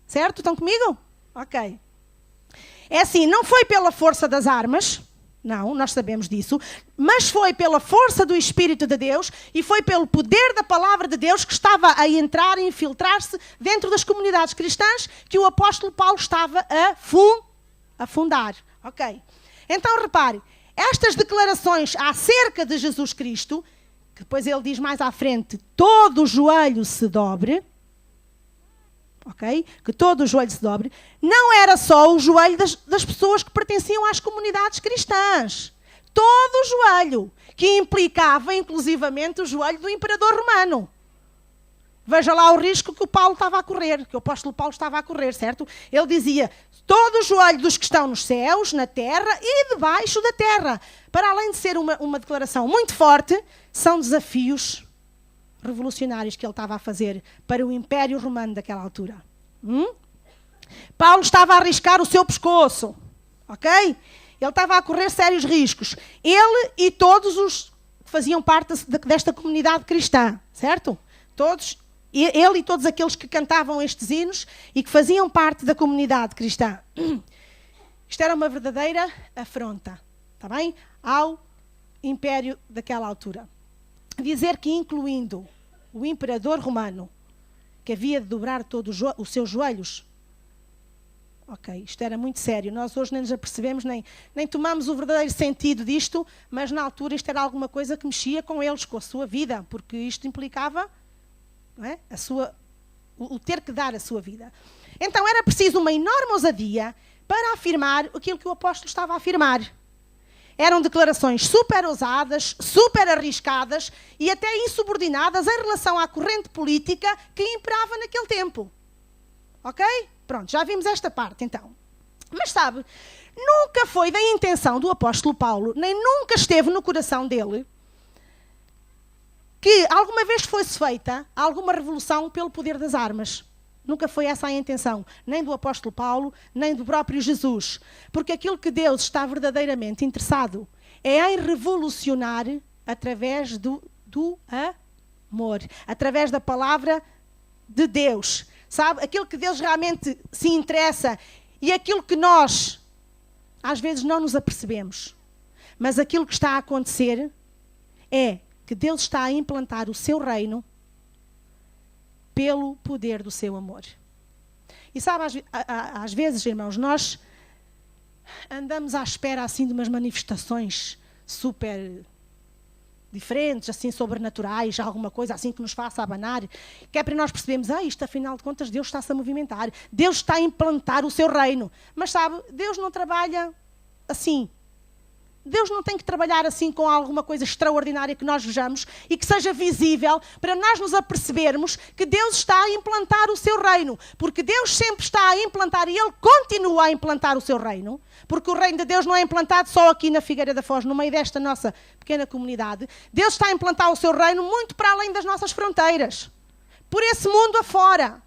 Certo? Estão comigo? Ok. É assim, não foi pela força das armas, não, nós sabemos disso, mas foi pela força do Espírito de Deus e foi pelo poder da palavra de Deus que estava a entrar e infiltrar-se dentro das comunidades cristãs que o apóstolo Paulo estava a fundar. Ok. Então, repare, estas declarações acerca de Jesus Cristo, que depois ele diz mais à frente, todo o joelho se dobre, ok? Que todo o joelho se dobre, não era só o joelho das pessoas que pertenciam às comunidades cristãs. Todo o joelho, que implicava inclusivamente o joelho do imperador romano. Veja lá o risco que o Paulo estava a correr, que o apóstolo Paulo estava a correr, certo? Ele dizia, todo o joelho dos que estão nos céus, na terra e debaixo da terra. Para além de ser uma declaração muito forte, são desafios revolucionários que ele estava a fazer para o Império Romano daquela altura. Paulo estava a arriscar o seu pescoço, ok? Ele estava a correr sérios riscos. Ele e todos os que faziam parte desta comunidade cristã, certo? Todos. Ele e todos aqueles que cantavam estes hinos e que faziam parte da comunidade cristã. Isto era uma verdadeira afronta, está bem? Ao império daquela altura. Dizer que incluindo o imperador romano, que havia de dobrar todos os seus joelhos, ok, isto era muito sério. Nós hoje nem nos apercebemos, nem tomamos o verdadeiro sentido disto, mas na altura isto era alguma coisa que mexia com eles, com a sua vida, porque isto implicava... Não é? O ter que dar a sua vida. Então era preciso uma enorme ousadia para afirmar aquilo que o apóstolo estava a afirmar. Eram declarações super ousadas, super arriscadas e até insubordinadas em relação à corrente política que imperava naquele tempo. Ok? Pronto, já vimos esta parte então. Mas sabe, nunca foi da intenção do apóstolo Paulo, nem nunca esteve no coração dele, que alguma vez fosse feita alguma revolução pelo poder das armas. Nunca foi essa a intenção, nem do apóstolo Paulo, nem do próprio Jesus. Porque aquilo que Deus está verdadeiramente interessado é em revolucionar através do amor, através da palavra de Deus. Sabe? Aquilo que Deus realmente se interessa e aquilo que nós, às vezes, não nos apercebemos. Mas aquilo que está a acontecer é que Deus está a implantar o seu reino pelo poder do seu amor. E sabe, às vezes, irmãos, nós andamos à espera assim de umas manifestações super diferentes, assim sobrenaturais, alguma coisa assim que nos faça abanar, que é para nós percebermos, isto afinal de contas Deus está-se a movimentar, Deus está a implantar o seu reino. Mas sabe, Deus não trabalha assim. Deus não tem que trabalhar assim com alguma coisa extraordinária que nós vejamos e que seja visível para nós nos apercebermos que Deus está a implantar o seu reino. Porque Deus sempre está a implantar e Ele continua a implantar o seu reino. Porque o reino de Deus não é implantado só aqui na Figueira da Foz, no meio desta nossa pequena comunidade. Deus está a implantar o seu reino muito para além das nossas fronteiras. Por esse mundo afora.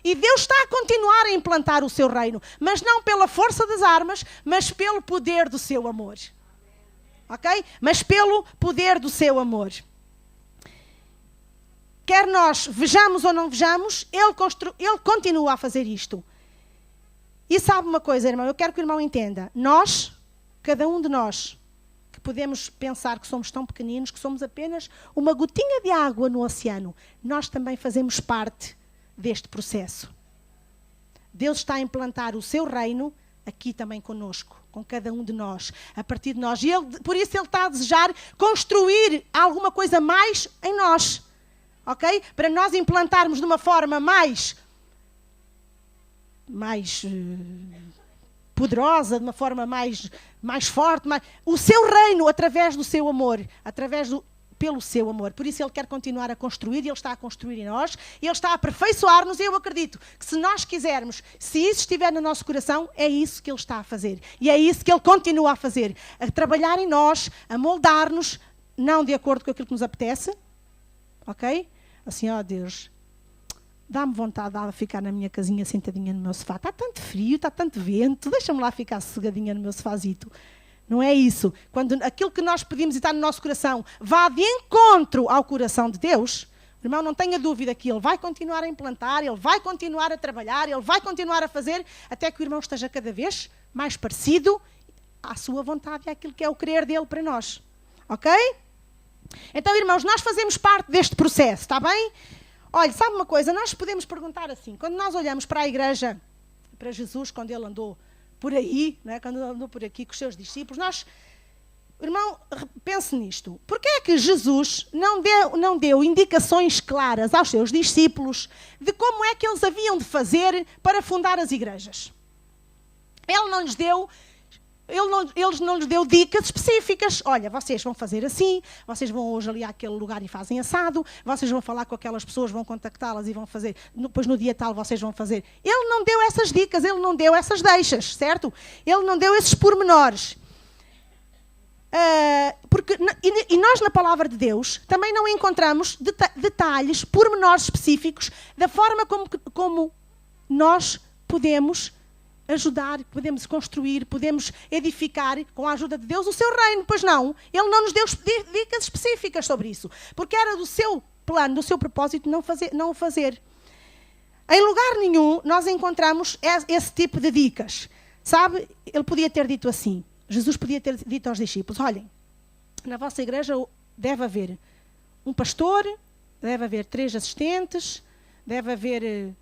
E Deus está a continuar a implantar o seu reino. Mas não pela força das armas, mas pelo poder do seu amor. Ok? Mas pelo poder do seu amor. Quer nós vejamos ou não vejamos, Ele continua a fazer isto. E sabe uma coisa, irmão? Eu quero que o irmão entenda. Nós, cada um de nós, que podemos pensar que somos tão pequeninos, que somos apenas uma gotinha de água no oceano, nós também fazemos parte deste processo. Deus está a implantar o seu reino aqui também conosco, com cada um de nós, a partir de nós. E por isso Ele está a desejar construir alguma coisa mais em nós. Ok? Para nós implantarmos de uma forma mais poderosa, de uma forma mais forte, o seu reino através do seu amor, pelo seu amor. Por isso Ele quer continuar a construir e Ele está a construir em nós e Ele está a aperfeiçoar-nos e eu acredito que se nós quisermos, se isso estiver no nosso coração, é isso que Ele está a fazer. E é isso que Ele continua a fazer. A trabalhar em nós, a moldar-nos, não de acordo com aquilo que nos apetece, ok? Assim, ó Deus, dá-me vontade de ficar na minha casinha sentadinha no meu sofá. Está tanto frio, está tanto vento, deixa-me lá ficar sossegadinha no meu sofazito. Não é isso. Quando aquilo que nós pedimos e está no nosso coração vá de encontro ao coração de Deus, irmão, não tenha dúvida que Ele vai continuar a implantar, Ele vai continuar a trabalhar, Ele vai continuar a fazer, até que o irmão esteja cada vez mais parecido à sua vontade e àquilo que é o querer dEle para nós. Ok? Então, irmãos, nós fazemos parte deste processo, está bem? Olha, sabe uma coisa? Nós podemos perguntar assim, quando nós olhamos para a igreja, para Jesus, quando Ele andou por aí, não é? Quando Ele andou por aqui com os seus discípulos, irmão, pense nisto. Porquê é que Jesus não deu indicações claras aos seus discípulos de como é que eles haviam de fazer para fundar as igrejas? Ele não lhes deu dicas específicas. Olha, vocês vão fazer assim, vocês vão hoje ali àquele lugar e fazem assado, vocês vão falar com aquelas pessoas, vão contactá-las e vão fazer, depois no dia tal vocês vão fazer. Ele não deu essas dicas, Ele não deu essas deixas, certo? Ele não deu esses pormenores. E nós na palavra de Deus também não encontramos detalhes, pormenores específicos da forma como nós podemos ajudar, podemos construir, podemos edificar com a ajuda de Deus o seu reino. Pois não, Ele não nos deu dicas específicas sobre isso, porque era do seu plano, do seu propósito não o fazer. Em lugar nenhum nós encontramos esse tipo de dicas. Sabe, Ele podia ter dito assim, Jesus podia ter dito aos discípulos, olhem, na vossa igreja deve haver um pastor, deve haver 3 assistentes, deve haver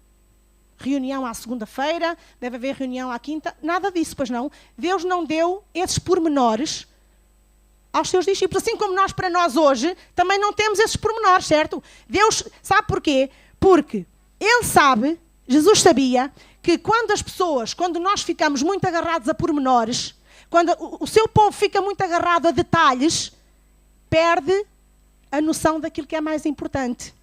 reunião à segunda-feira, deve haver reunião à quinta, nada disso, pois não. Deus não deu esses pormenores aos seus discípulos, assim como nós, para nós hoje, também não temos esses pormenores, certo? Deus, sabe porquê? Porque Ele sabe, Jesus sabia, que quando nós ficamos muito agarrados a pormenores, quando o seu povo fica muito agarrado a detalhes, perde a noção daquilo que é mais importante.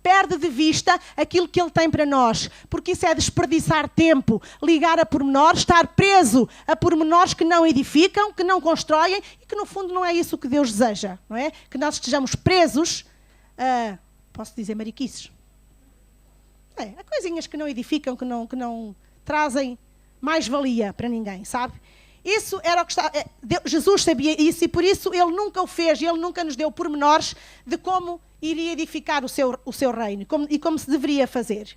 Perde de vista aquilo que Ele tem para nós, porque isso é desperdiçar tempo, ligar a pormenores, estar preso a pormenores que não edificam, que não constroem e que no fundo não é isso que Deus deseja, não é? Que nós estejamos presos a, posso dizer, mariquices. A coisinhas que não edificam, que não trazem mais-valia para ninguém, sabe? Isso era o que está. Jesus sabia isso e por isso Ele nunca o fez, Ele nunca nos deu pormenores de como iria edificar o seu reino e como se deveria fazer.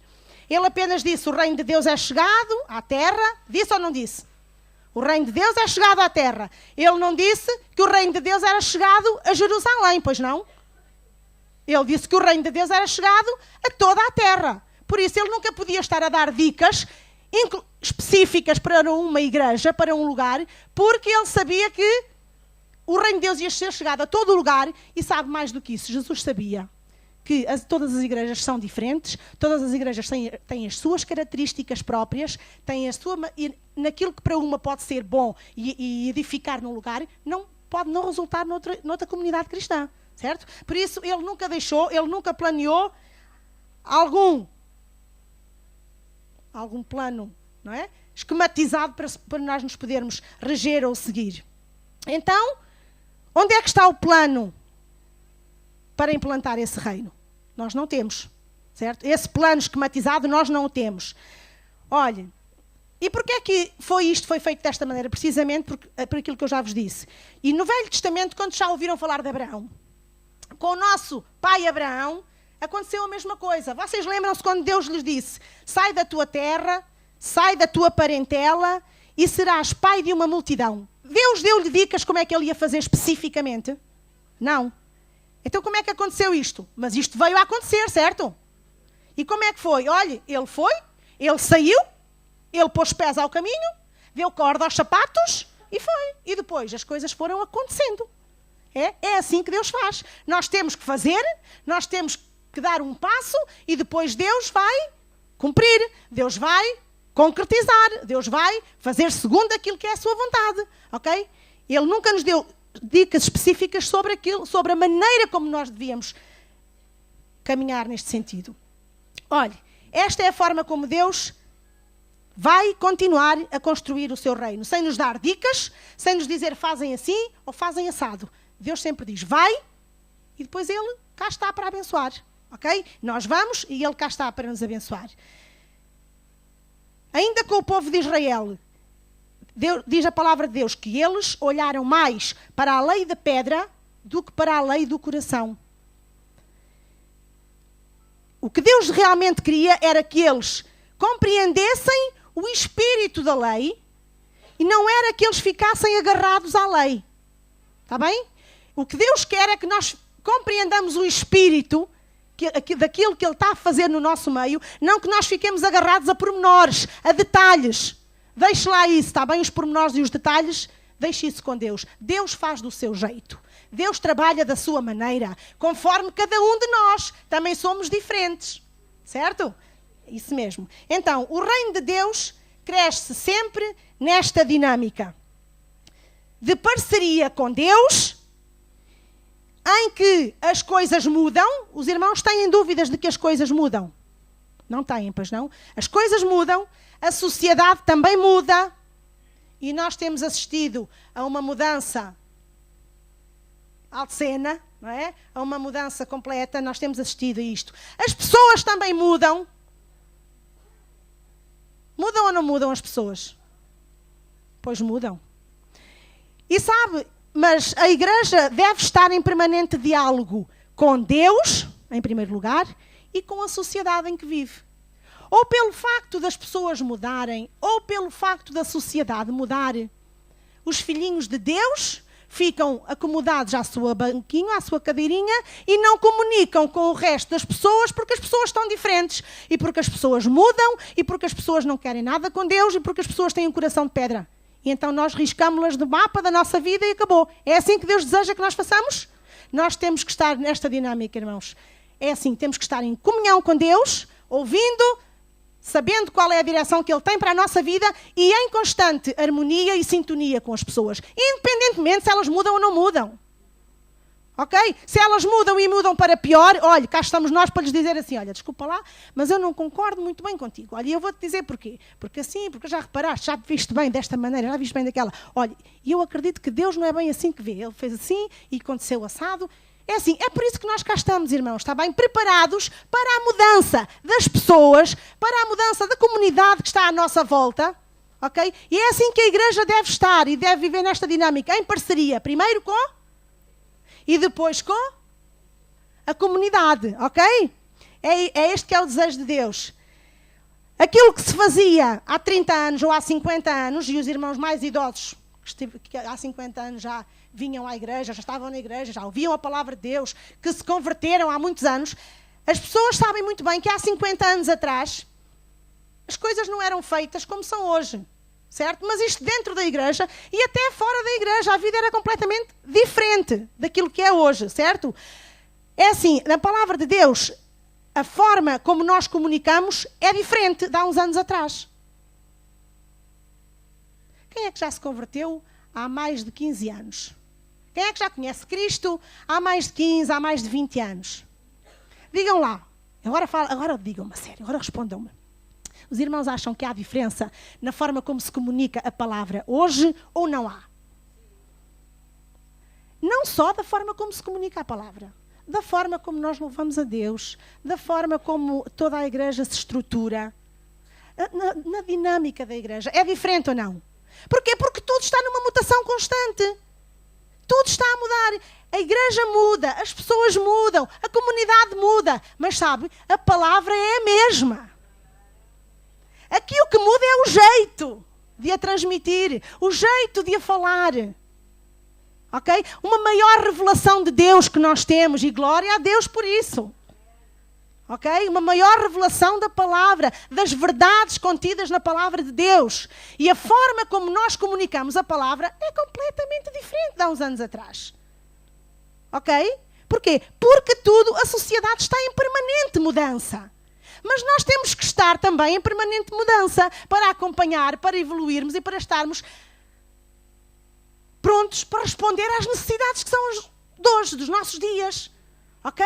Ele apenas disse, o reino de Deus é chegado à terra. Disse ou não disse? O reino de Deus é chegado à terra. Ele não disse que o reino de Deus era chegado a Jerusalém, pois não? Ele disse que o reino de Deus era chegado a toda a terra. Por isso ele nunca podia estar a dar dicas específicas para uma igreja, para um lugar, porque ele sabia que o reino de Deus ia ser chegado a todo o lugar e sabe mais do que isso. Jesus sabia que todas as igrejas são diferentes, todas as igrejas têm as suas características próprias, têm a sua, e naquilo que para uma pode ser bom e edificar num lugar, não pode não resultar noutra comunidade cristã, certo? Por isso, ele nunca deixou, ele nunca planeou algum plano, não é? Esquematizado para nós nos podermos reger ou seguir. Então, onde é que está o plano para implantar esse reino? Nós não temos, certo? Esse plano esquematizado nós não o temos. Olha, e porquê é que isto foi feito desta maneira? Precisamente por aquilo que eu já vos disse. E no Velho Testamento, quando já ouviram falar de Abraão, com o nosso pai Abraão, aconteceu a mesma coisa. Vocês lembram-se quando Deus lhes disse: sai da tua terra, sai da tua parentela e serás pai de uma multidão. Deus deu-lhe dicas como é que ele ia fazer especificamente? Não. Então como é que aconteceu isto? Mas isto veio a acontecer, certo? E como é que foi? Olha, ele saiu, ele pôs pés ao caminho, deu corda aos sapatos e foi. E depois as coisas foram acontecendo. É assim que Deus faz. Nós temos que fazer, nós temos que dar um passo e depois Deus vai cumprir, Deus vai concretizar, Deus vai fazer segundo aquilo que é a sua vontade, ok? Ele nunca nos deu dicas específicas sobre aquilo, sobre a maneira como nós devíamos caminhar neste sentido. Olha, esta é a forma como Deus vai continuar a construir o seu reino, sem nos dar dicas, sem nos dizer fazem assim ou fazem assado. Deus sempre diz vai e depois Ele cá está para abençoar, ok? Nós vamos e Ele cá está para nos abençoar. Ainda com o povo de Israel, diz a palavra de Deus que eles olharam mais para a lei da pedra do que para a lei do coração. O que Deus realmente queria era que eles compreendessem o espírito da lei e não era que eles ficassem agarrados à lei. Está bem? O que Deus quer é que nós compreendamos o espírito daquilo que Ele está a fazer no nosso meio, não que nós fiquemos agarrados a pormenores, a detalhes. Deixe lá isso, está bem? Os pormenores e os detalhes, deixe isso com Deus. Deus faz do seu jeito. Deus trabalha da sua maneira, conforme cada um de nós. Também somos diferentes, certo? Isso mesmo. Então, o reino de Deus cresce sempre nesta dinâmica de parceria com Deus, em que as coisas mudam. Os irmãos têm dúvidas de que as coisas mudam? Não têm, pois não? As coisas mudam, a sociedade também muda e nós temos assistido a uma mudança alcena, não é? A uma mudança completa, nós temos assistido a isto. As pessoas também mudam. Mudam ou não mudam as pessoas? Pois mudam. E sabe, mas a igreja deve estar em permanente diálogo com Deus, em primeiro lugar, e com a sociedade em que vive. Ou pelo facto das pessoas mudarem, ou pelo facto da sociedade mudar, os filhinhos de Deus ficam acomodados à sua banquinha, à sua cadeirinha, e não comunicam com o resto das pessoas, porque as pessoas estão diferentes, e porque as pessoas mudam, e porque as pessoas não querem nada com Deus, e porque as pessoas têm um coração de pedra. E então nós riscamos-las do mapa da nossa vida e acabou. É assim que Deus deseja que nós façamos? Nós temos que estar nesta dinâmica, irmãos. É assim, temos que estar em comunhão com Deus, ouvindo, sabendo qual é a direção que Ele tem para a nossa vida e em constante harmonia e sintonia com as pessoas, independentemente se elas mudam ou não mudam. Ok? Se elas mudam e mudam para pior, olha, cá estamos nós para lhes dizer assim, olha, desculpa lá, mas eu não concordo muito bem contigo. Olha, eu vou-te dizer porquê. Porque assim, porque já reparaste, já viste bem desta maneira, já viste bem daquela. Olha, e eu acredito que Deus não é bem assim que vê. Ele fez assim e aconteceu assado. É assim, é por isso que nós cá estamos, irmãos, está bem? Preparados para a mudança das pessoas, para a mudança da comunidade que está à nossa volta, ok? E é assim que a igreja deve estar e deve viver nesta dinâmica, em parceria, primeiro com e depois com a comunidade, ok? É este que é o desejo de Deus. Aquilo que se fazia há 30 anos ou há 50 anos, e os irmãos mais idosos, que há 50 anos já vinham à igreja, já estavam na igreja, já ouviam a palavra de Deus, que se converteram há muitos anos, as pessoas sabem muito bem que há 50 anos atrás as coisas não eram feitas como são hoje, certo? Mas isto dentro da igreja e até fora da igreja, a vida era completamente diferente daquilo que é hoje, certo? É assim, na palavra de Deus, a forma como nós comunicamos é diferente de há uns anos atrás. Quem é que já se converteu há mais de 15 anos? Quem é que já conhece Cristo há mais de 15, há mais de 20 anos? Digam lá. Agora digam-me a sério, agora respondam-me. Os irmãos acham que há diferença na forma como se comunica a palavra hoje ou não há? Não só da forma como se comunica a palavra, da forma como nós louvamos a Deus, da forma como toda a igreja se estrutura, na dinâmica da igreja. É diferente ou não? Porquê? Porque tudo está numa mutação constante. Tudo está a mudar. A igreja muda, as pessoas mudam, a comunidade muda. Mas sabe, a palavra é a mesma. Aqui o que muda é o jeito de a transmitir, o jeito de a falar. Ok? Uma maior revelação de Deus que nós temos, e glória a Deus por isso. Ok? Uma maior revelação da palavra, das verdades contidas na palavra de Deus. E a forma como nós comunicamos a palavra é completamente diferente de há uns anos atrás. Ok? Porquê? Porque a sociedade está em permanente mudança. Mas nós temos que estar também em permanente mudança para acompanhar, para evoluirmos e para estarmos prontos para responder às necessidades que são de hoje, dos nossos dias. Ok?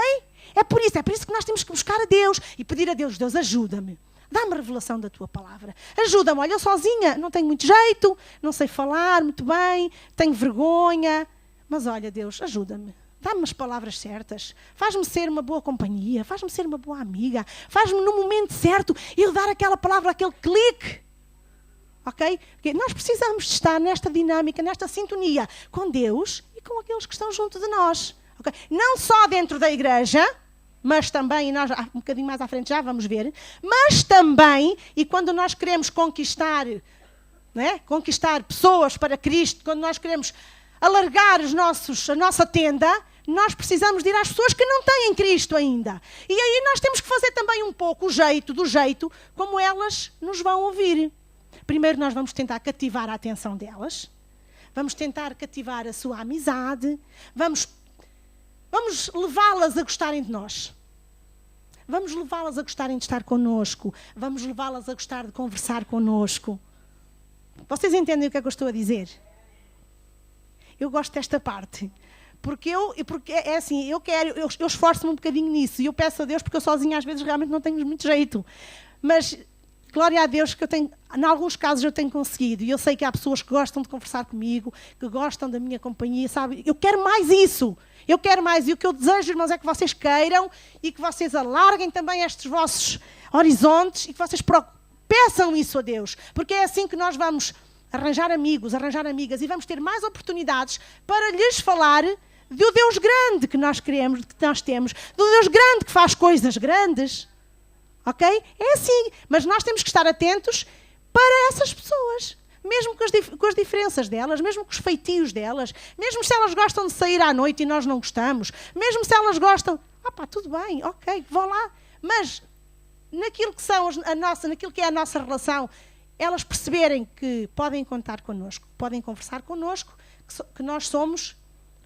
É por isso que nós temos que buscar a Deus e pedir a Deus: Deus, ajuda-me. Dá-me revelação da tua palavra. Ajuda-me. Olha, eu sozinha não tenho muito jeito, não sei falar muito bem, tenho vergonha. Mas olha, Deus, ajuda-me. Dá-me as palavras certas. Faz-me ser uma boa companhia. Faz-me ser uma boa amiga. Faz-me no momento certo eu dar aquela palavra, aquele clique. Ok? Porque nós precisamos de estar nesta dinâmica, nesta sintonia com Deus e com aqueles que estão junto de nós. Okay? Não só dentro da igreja, mas também, e nós um bocadinho mais à frente já vamos ver, mas também, e quando nós queremos conquistar, né, conquistar pessoas para Cristo, quando nós queremos alargar a nossa tenda, nós precisamos de ir às pessoas que não têm Cristo ainda. E aí nós temos que fazer também um pouco do jeito como elas nos vão ouvir. Primeiro nós vamos tentar cativar a atenção delas, vamos tentar cativar a sua amizade, vamos levá-las a gostarem de nós. Vamos levá-las a gostarem de estar connosco. Vamos levá-las a gostar de conversar connosco. Vocês entendem o que é que eu estou a dizer? Eu gosto desta parte. Porque é assim, eu esforço-me um bocadinho nisso. E eu peço a Deus, porque eu sozinha às vezes realmente não tenho muito jeito. Mas glória a Deus que em alguns casos eu tenho conseguido. E eu sei que há pessoas que gostam de conversar comigo, que gostam da minha companhia, sabe? Eu quero mais isso. Eu quero mais. E o que eu desejo, irmãos, é que vocês queiram e que vocês alarguem também estes vossos horizontes e que vocês peçam isso a Deus. Porque é assim que nós vamos arranjar amigos, arranjar amigas e vamos ter mais oportunidades para lhes falar do Deus grande que nós queremos, que nós temos, do Deus grande que faz coisas grandes. Ok? É assim. Mas nós temos que estar atentos para essas pessoas. Mesmo com as diferenças delas, mesmo com os feitios delas, mesmo se elas gostam de sair à noite e nós não gostamos, mesmo se elas gostam, tudo bem, ok, vão lá. Mas naquilo que é a nossa relação, elas perceberem que podem contar connosco, podem conversar connosco, que nós somos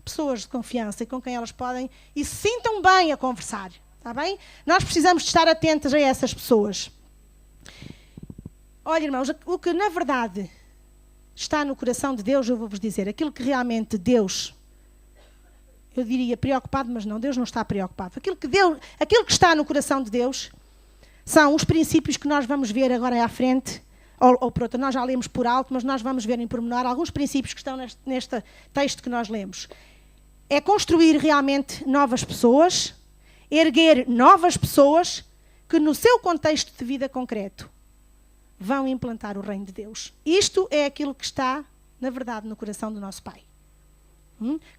pessoas de confiança e com quem elas podem e se sintam bem a conversar. Está bem? Nós precisamos de estar atentos a essas pessoas. Olha, irmãos, o que na verdade está no coração de Deus, eu vou-vos dizer, aquilo que realmente Deus, eu diria preocupado, mas não, Deus não está preocupado. Aquilo que está no coração de Deus são os princípios que nós vamos ver agora à frente, ou pronto, nós já lemos por alto, mas nós vamos ver em pormenor alguns princípios que estão neste texto que nós lemos. É construir realmente novas pessoas, erguer novas pessoas que no seu contexto de vida concreto vão implantar o reino de Deus. Isto é aquilo que está, na verdade, no coração do nosso Pai.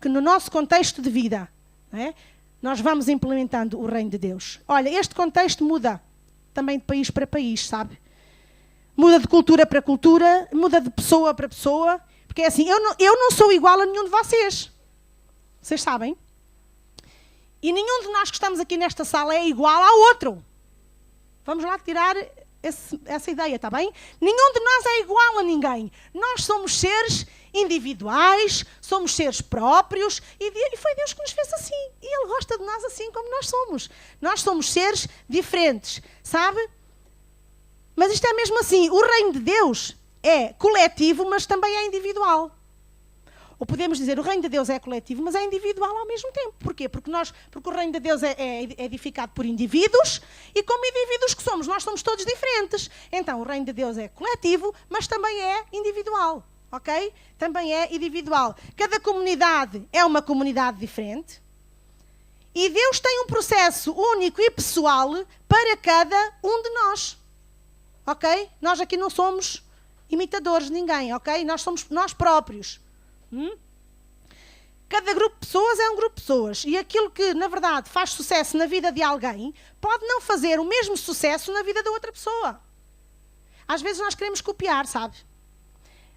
Que no nosso contexto de vida, não é? Nós vamos implementando o reino de Deus. Olha, este contexto muda também de país para país, sabe? Muda de cultura para cultura, muda de pessoa para pessoa. Porque é assim, eu não sou igual a nenhum de vocês. Vocês sabem? E nenhum de nós que estamos aqui nesta sala é igual ao outro. Vamos lá tirar essa ideia, está bem? Nenhum de nós é igual a ninguém. Nós somos seres individuais, somos seres próprios e foi Deus que nos fez assim. E Ele gosta de nós assim como nós somos. Nós somos seres diferentes, sabe? Mas isto é mesmo assim. O reino de Deus é coletivo, mas também é individual. Ou podemos dizer, o reino de Deus é coletivo, mas é individual ao mesmo tempo. Porquê? Porque o reino de Deus é edificado por indivíduos, e como indivíduos que somos, nós somos todos diferentes. Então, o reino de Deus é coletivo, mas também é individual. Ok? Também é individual. Cada comunidade é uma comunidade diferente. E Deus tem um processo único e pessoal para cada um de nós. Ok? Nós aqui não somos imitadores de ninguém, ok? Nós somos nós próprios. Cada grupo de pessoas é um grupo de pessoas. E aquilo que, na verdade, faz sucesso na vida de alguém, pode não fazer o mesmo sucesso na vida da outra pessoa. Às vezes nós queremos copiar, sabe?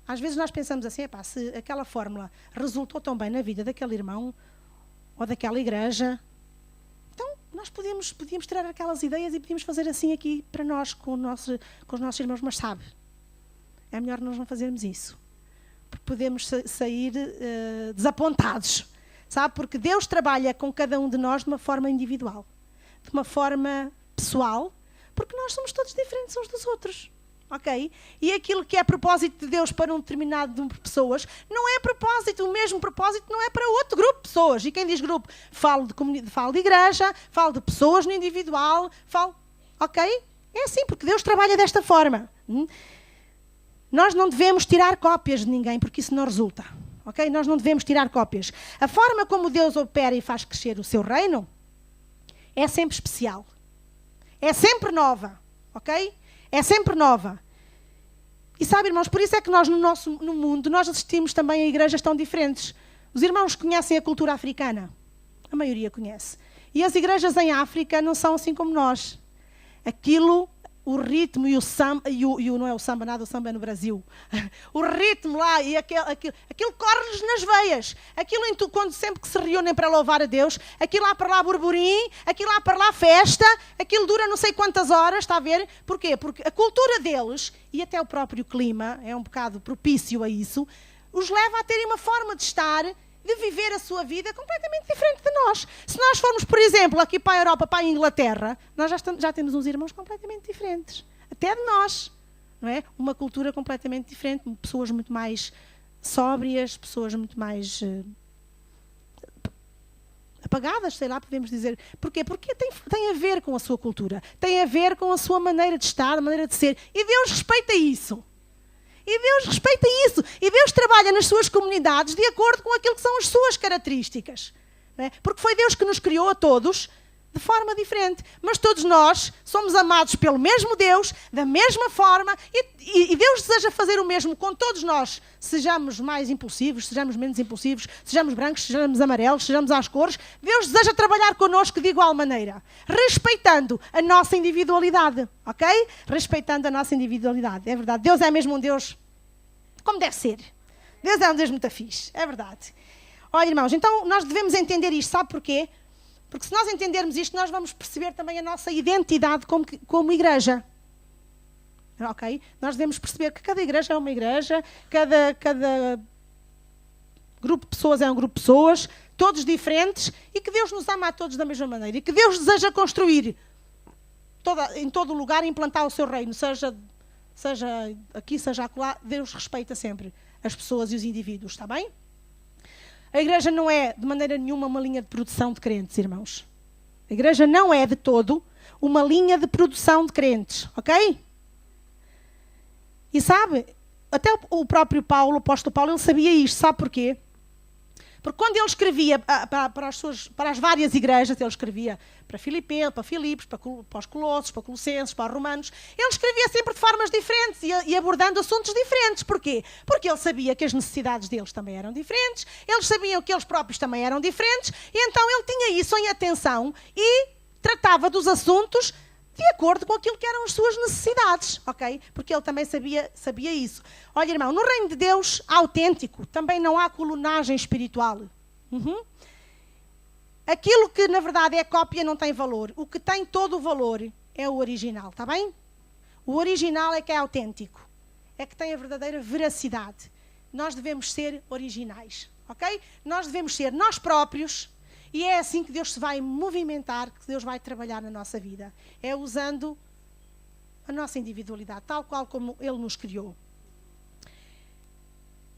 Às vezes nós pensamos assim, epá, se aquela fórmula resultou tão bem na vida daquele irmão ou daquela igreja, então nós podíamos tirar aquelas ideias e podíamos fazer assim aqui para nós, com os nossos irmãos. Mas sabe, é melhor nós não fazermos isso. Podemos sair desapontados, sabe? Porque Deus trabalha com cada um de nós de uma forma individual, de uma forma pessoal, porque nós somos todos diferentes uns dos outros, ok? E aquilo que é propósito de Deus para um determinado grupo de pessoas, não é propósito, o mesmo propósito não é para outro grupo de pessoas. E quem diz grupo, falo de comunidade, falo de igreja, falo de pessoas no individual, ok? É assim, porque Deus trabalha desta forma. Nós não devemos tirar cópias de ninguém, porque isso não resulta. Ok? Nós não devemos tirar cópias. A forma como Deus opera e faz crescer o seu reino é sempre especial. É sempre nova. Ok? É sempre nova. E sabe, irmãos, por isso é que nós no mundo, nós assistimos também a igrejas tão diferentes. Os irmãos conhecem a cultura africana? A maioria conhece. E as igrejas em África não são assim como nós. O ritmo e o samba, não é o samba nada, o samba é no Brasil. O ritmo lá e aquilo corre-lhes nas veias. Aquilo quando sempre que se reúnem para louvar a Deus, aquilo lá para lá burburim, aquilo lá para lá festa, aquilo dura não sei quantas horas, está a ver? Porquê? Porque a cultura deles, e até o próprio clima, é um bocado propício a isso, os leva a terem uma forma de estar, de viver a sua vida completamente diferente de nós. Se nós formos, por exemplo, aqui para a Europa, para a Inglaterra, nós já temos uns irmãos completamente diferentes. Até de nós. Não é? Uma cultura completamente diferente. Pessoas muito mais sóbrias, pessoas muito mais apagadas, sei lá, podemos dizer. Porquê? Porque tem a ver com a sua cultura. Tem a ver com a sua maneira de estar, a maneira de ser. E Deus respeita isso. E Deus respeita isso. E Deus trabalha nas suas comunidades de acordo com aquilo que são as suas características. Não é? Porque foi Deus que nos criou a todos de forma diferente. Mas todos nós somos amados pelo mesmo Deus, da mesma forma. E Deus deseja fazer o mesmo com todos nós. Sejamos mais impulsivos, sejamos menos impulsivos, sejamos brancos, sejamos amarelos, sejamos às cores. Deus deseja trabalhar connosco de igual maneira. Respeitando a nossa individualidade. Ok? Respeitando a nossa individualidade. É verdade. Deus é mesmo um Deus como deve ser. Deus é um Deus muito fixe. É verdade. Olha, irmãos, então nós devemos entender isto. Sabe porquê? Porque se nós entendermos isto, nós vamos perceber também a nossa identidade como igreja. Ok? Nós devemos perceber que cada igreja é uma igreja, cada grupo de pessoas é um grupo de pessoas, todos diferentes, e que Deus nos ama a todos da mesma maneira. E que Deus deseja construir em todo o lugar, implantar o seu reino, seja aqui, seja acolá. Deus respeita sempre as pessoas e os indivíduos, está bem? A igreja não é, de maneira nenhuma, uma linha de produção de crentes, irmãos. A igreja não é, de todo, uma linha de produção de crentes, ok? E sabe, até o próprio Paulo, o apóstolo Paulo, ele sabia isto. Sabe porquê? Porque quando ele escrevia para as várias igrejas, ele escrevia para Filipenses, para Filipos, para os Colossos, para Colossenses, para os Romanos, ele escrevia sempre de formas diferentes e abordando assuntos diferentes. Porquê? Porque ele sabia que as necessidades deles também eram diferentes, eles sabiam que eles próprios também eram diferentes, e então ele tinha isso em atenção e tratava dos assuntos de acordo com aquilo que eram as suas necessidades, ok? Porque ele também sabia isso. Olha, irmão, no reino de Deus autêntico também não há colunagem espiritual. Aquilo que, na verdade, é cópia não tem valor. O que tem todo o valor é o original, está bem? O original é que é autêntico. É que tem a verdadeira veracidade. Nós devemos ser originais, ok? Nós devemos ser nós próprios e é assim que Deus se vai movimentar, que Deus vai trabalhar na nossa vida. É usando a nossa individualidade, tal qual como Ele nos criou.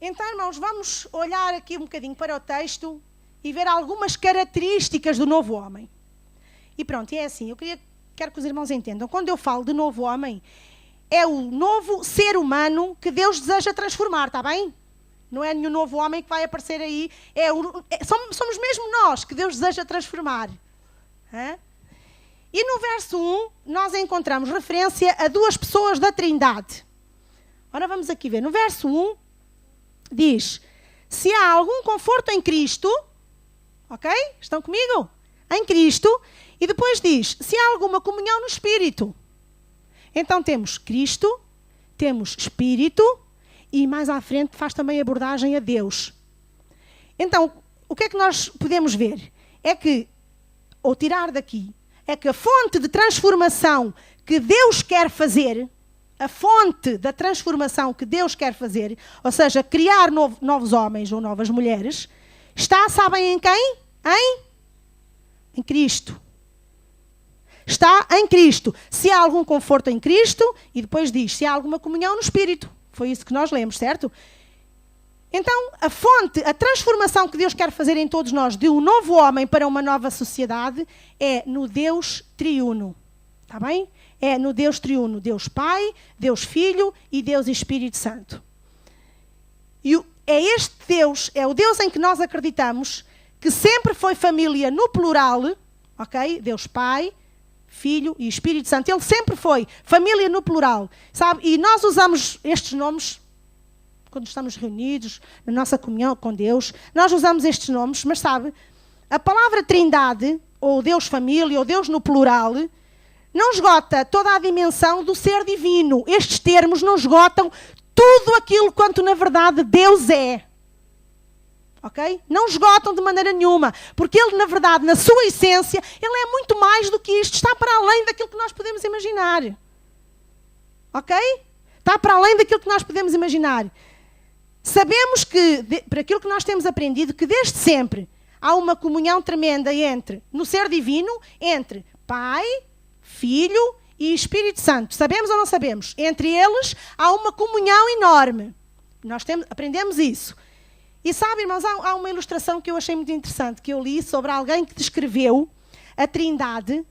Então, irmãos, vamos olhar aqui um bocadinho para o texto e ver algumas características do novo homem. E pronto, é assim, quero que os irmãos entendam. Quando eu falo de novo homem, é o novo ser humano que Deus deseja transformar, está bem? Não é nenhum novo homem que vai aparecer aí. Somos mesmo nós que Deus deseja transformar. E no verso 1, nós encontramos referência a duas pessoas da Trindade. Ora, vamos aqui ver. No verso 1, diz: se há algum conforto em Cristo, ok? Estão comigo? Em Cristo. E depois diz: se há alguma comunhão no Espírito. Então temos Cristo, temos Espírito e mais à frente faz também abordagem a Deus. Então, o que é que nós podemos ver? É que, ou tirar daqui, é que a fonte de transformação que Deus quer fazer, a fonte da transformação que Deus quer fazer, ou seja, criar novos homens ou novas mulheres, está, sabem em quem? Em Cristo. Está em Cristo. Se há algum conforto em Cristo, e depois diz, se há alguma comunhão no Espírito. Foi isso que nós lemos, certo? Então, a fonte, a transformação que Deus quer fazer em todos nós, de um novo homem para uma nova sociedade, é no Deus triuno. Está bem? É no Deus triuno. Deus Pai, Deus Filho e Deus Espírito Santo. E é este Deus, é o Deus em que nós acreditamos, que sempre foi família no plural, ok? Deus Pai, Filho e Espírito Santo. Ele sempre foi família no plural, sabe? E nós usamos estes nomes quando estamos reunidos, na nossa comunhão com Deus. Nós usamos estes nomes, mas sabe, a palavra Trindade, ou Deus Família, ou Deus no plural, não esgota toda a dimensão do ser divino. Estes termos não esgotam tudo aquilo quanto na verdade Deus é. Ok? Não esgotam de maneira nenhuma, porque Ele, na verdade, na sua essência, Ele é muito mais do que isto, está para além daquilo que nós podemos imaginar. Ok? Está para além daquilo que nós podemos imaginar. Sabemos que, por aquilo que nós temos aprendido, que desde sempre há uma comunhão tremenda no ser divino, entre Pai, Filho e Espírito Santo. Sabemos ou não sabemos? Entre eles há uma comunhão enorme. Nós aprendemos isso. E sabe, irmãos, há uma ilustração que eu achei muito interessante, que eu li sobre alguém que descreveu a Trindade,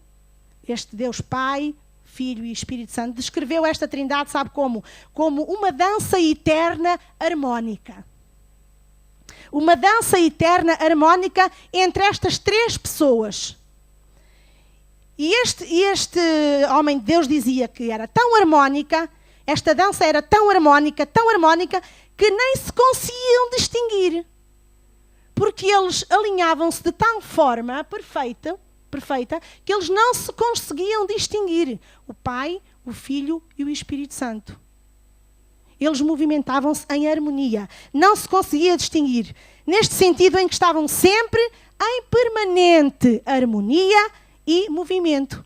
este Deus Pai, Filho e Espírito Santo, descreveu esta Trindade, sabe como? Como uma dança eterna harmónica. Uma dança eterna harmónica entre estas três pessoas. E este homem de Deus dizia que era tão harmónica, esta dança era tão harmónica, que nem se conseguiam distinguir. Porque eles alinhavam-se de tal forma perfeita, que eles não se conseguiam distinguir. O Pai, o Filho e o Espírito Santo. Eles movimentavam-se em harmonia. Não se conseguia distinguir. Neste sentido em que estavam sempre em permanente harmonia e movimento.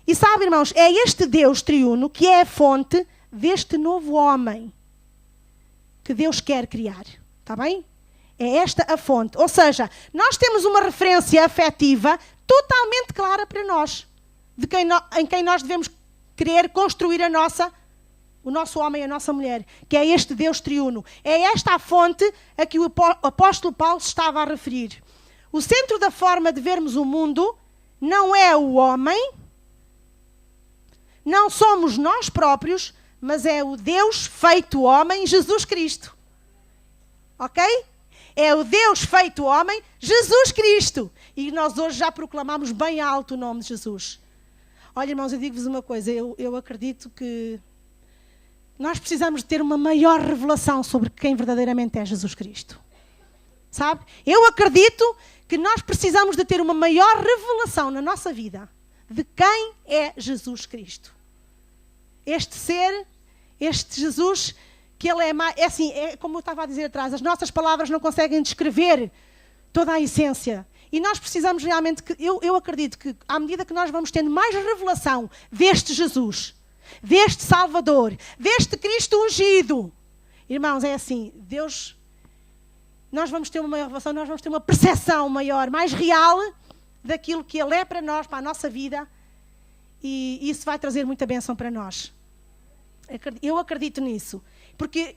E sabe, irmãos, é este Deus triuno que é a fonte deste novo homem que Deus quer criar. Está bem? É esta a fonte. Ou seja, nós temos uma referência afetiva totalmente clara para nós, em quem nós devemos querer construir o nosso homem e a nossa mulher, que é este Deus triuno. É esta a fonte a que o apóstolo Paulo se estava a referir. O centro da forma de vermos o mundo não é o homem, não somos nós próprios, mas é o Deus feito homem, Jesus Cristo. Ok? É o Deus feito homem, Jesus Cristo. E nós hoje já proclamamos bem alto o nome de Jesus. Olha, irmãos, eu digo-vos uma coisa. Eu acredito que nós precisamos de ter uma maior revelação sobre quem verdadeiramente é Jesus Cristo. Sabe? Eu acredito que nós precisamos de ter uma maior revelação na nossa vida de quem é Jesus Cristo. Este ser, este Jesus, que Ele é mais... É assim, é como eu estava a dizer atrás, as nossas palavras não conseguem descrever toda a essência. E nós precisamos realmente... Eu acredito que, à medida que nós vamos tendo mais revelação deste Jesus, deste Salvador, deste Cristo ungido. Irmãos, é assim, Deus, nós vamos ter uma maior revelação, nós vamos ter uma percepção maior, mais real daquilo que Ele é para nós, para a nossa vida, e isso vai trazer muita bênção para nós. Eu acredito nisso, porque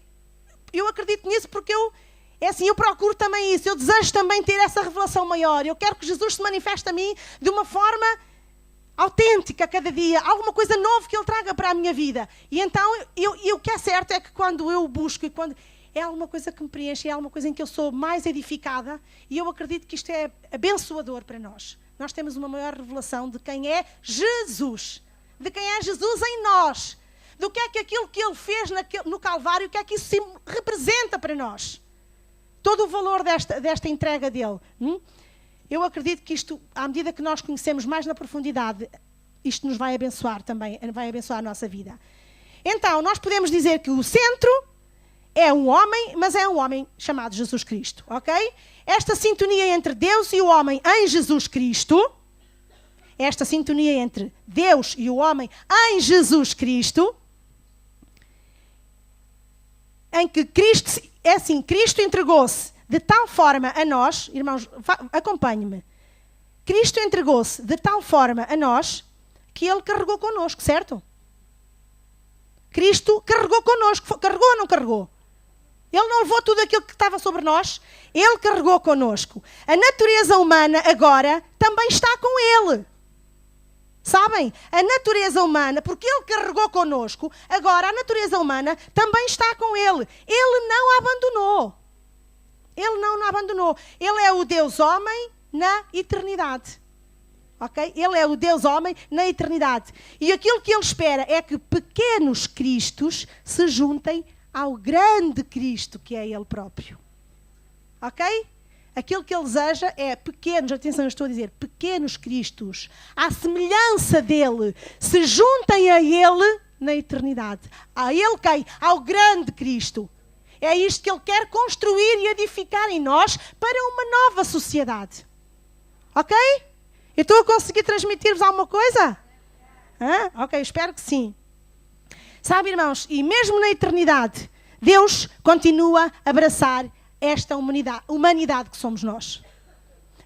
é assim, eu procuro também isso, eu desejo também ter essa revelação maior, eu quero que Jesus se manifeste a mim de uma forma autêntica a cada dia, alguma coisa nova que Ele traga para a minha vida. E então, o que é certo é que quando eu busco, e quando é alguma coisa que me preenche, é alguma coisa em que eu sou mais edificada, e eu acredito que isto é abençoador para nós. Nós temos uma maior revelação de quem é Jesus, de quem é Jesus em nós, do que é que aquilo que Ele fez no Calvário, o que é que isso representa para nós. Todo o valor desta entrega dele. Eu acredito que isto, à medida que nós conhecemos mais na profundidade, isto nos vai abençoar também, vai abençoar a nossa vida. Então, nós podemos dizer que o centro é um homem, mas é um homem chamado Jesus Cristo, ok? Esta sintonia entre Deus e o homem em Jesus Cristo, esta sintonia entre Deus e o homem em Jesus Cristo, em que Cristo, é assim, Cristo entregou-se de tal forma a nós, irmãos, acompanhe-me, Cristo entregou-se de tal forma a nós que Ele carregou connosco, certo? Cristo carregou connosco, carregou ou não carregou? Ele não levou tudo aquilo que estava sobre nós, Ele carregou connosco. A natureza humana agora também está com Ele. Sabem? A natureza humana, porque Ele carregou connosco, agora a natureza humana também está com Ele. Ele não a abandonou. Ele não a abandonou. Ele é o Deus homem na eternidade. Ok? Ele é o Deus homem na eternidade. E aquilo que Ele espera é que pequenos cristos se juntem ao grande Cristo que é Ele próprio. Ok? Aquilo que Ele deseja é pequenos, atenção, eu estou a dizer, pequenos cristos, à semelhança dEle, se juntem a Ele na eternidade. A Ele quem? Ao grande Cristo. É isto que Ele quer construir e edificar em nós para uma nova sociedade. Ok? Eu estou a conseguir transmitir-vos alguma coisa? Ok, espero que sim. Sabe, irmãos, e mesmo na eternidade, Deus continua a abraçar esta humanidade que somos nós.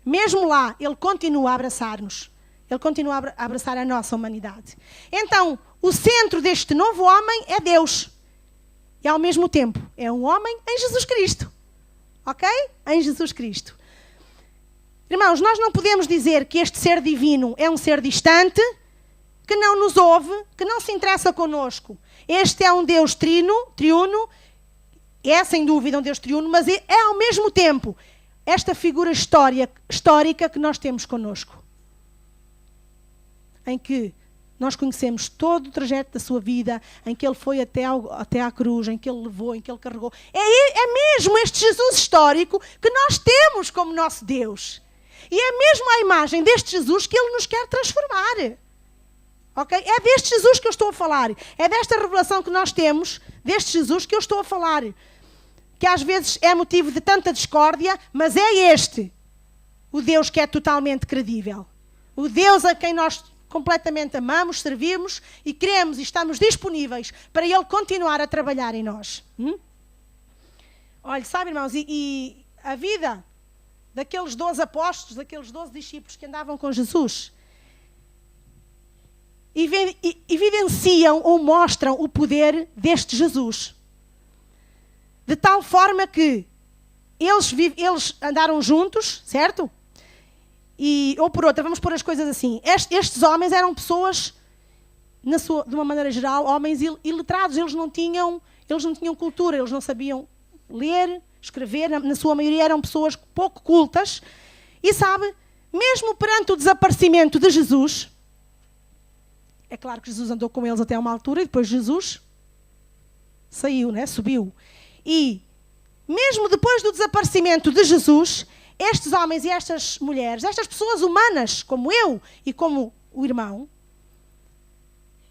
Mesmo lá, Ele continua a abraçar-nos. Ele continua a abraçar a nossa humanidade. Então, o centro deste novo homem é Deus. E ao mesmo tempo, é um homem em Jesus Cristo. Ok? Em Jesus Cristo. Irmãos, nós não podemos dizer que este ser divino é um ser distante, que não nos ouve, que não se interessa connosco. Este é um Deus triuno, é sem dúvida um Deus triuno, mas é ao mesmo tempo esta figura histórica que nós temos connosco. Em que nós conhecemos todo o trajeto da sua vida, em que Ele foi até à cruz, em que Ele levou, em que Ele carregou. É mesmo este Jesus histórico que nós temos como nosso Deus. E é mesmo a imagem deste Jesus que Ele nos quer transformar. Okay? É deste Jesus que eu estou a falar. É desta revelação que nós temos, deste Jesus que eu estou a falar. Que às vezes é motivo de tanta discórdia, mas é este o Deus que é totalmente credível. O Deus a quem nós completamente amamos, servimos e queremos e estamos disponíveis para Ele continuar a trabalhar em nós. Olha, sabe, irmãos, e a vida daqueles 12 apóstolos, daqueles 12 discípulos que andavam com Jesus, evidenciam ou mostram o poder deste Jesus. De tal forma que eles andaram juntos, certo? Ou por outra, vamos pôr as coisas assim. Estes homens eram pessoas, de uma maneira geral, homens iletrados. Eles não tinham cultura, eles não sabiam ler, escrever. Na sua maioria eram pessoas pouco cultas. E sabe, mesmo perante o desaparecimento de Jesus, é claro que Jesus andou com eles até uma altura e depois Jesus saiu, né? Subiu. E mesmo depois do desaparecimento de Jesus, estes homens e estas mulheres, estas pessoas humanas, como eu e como o irmão,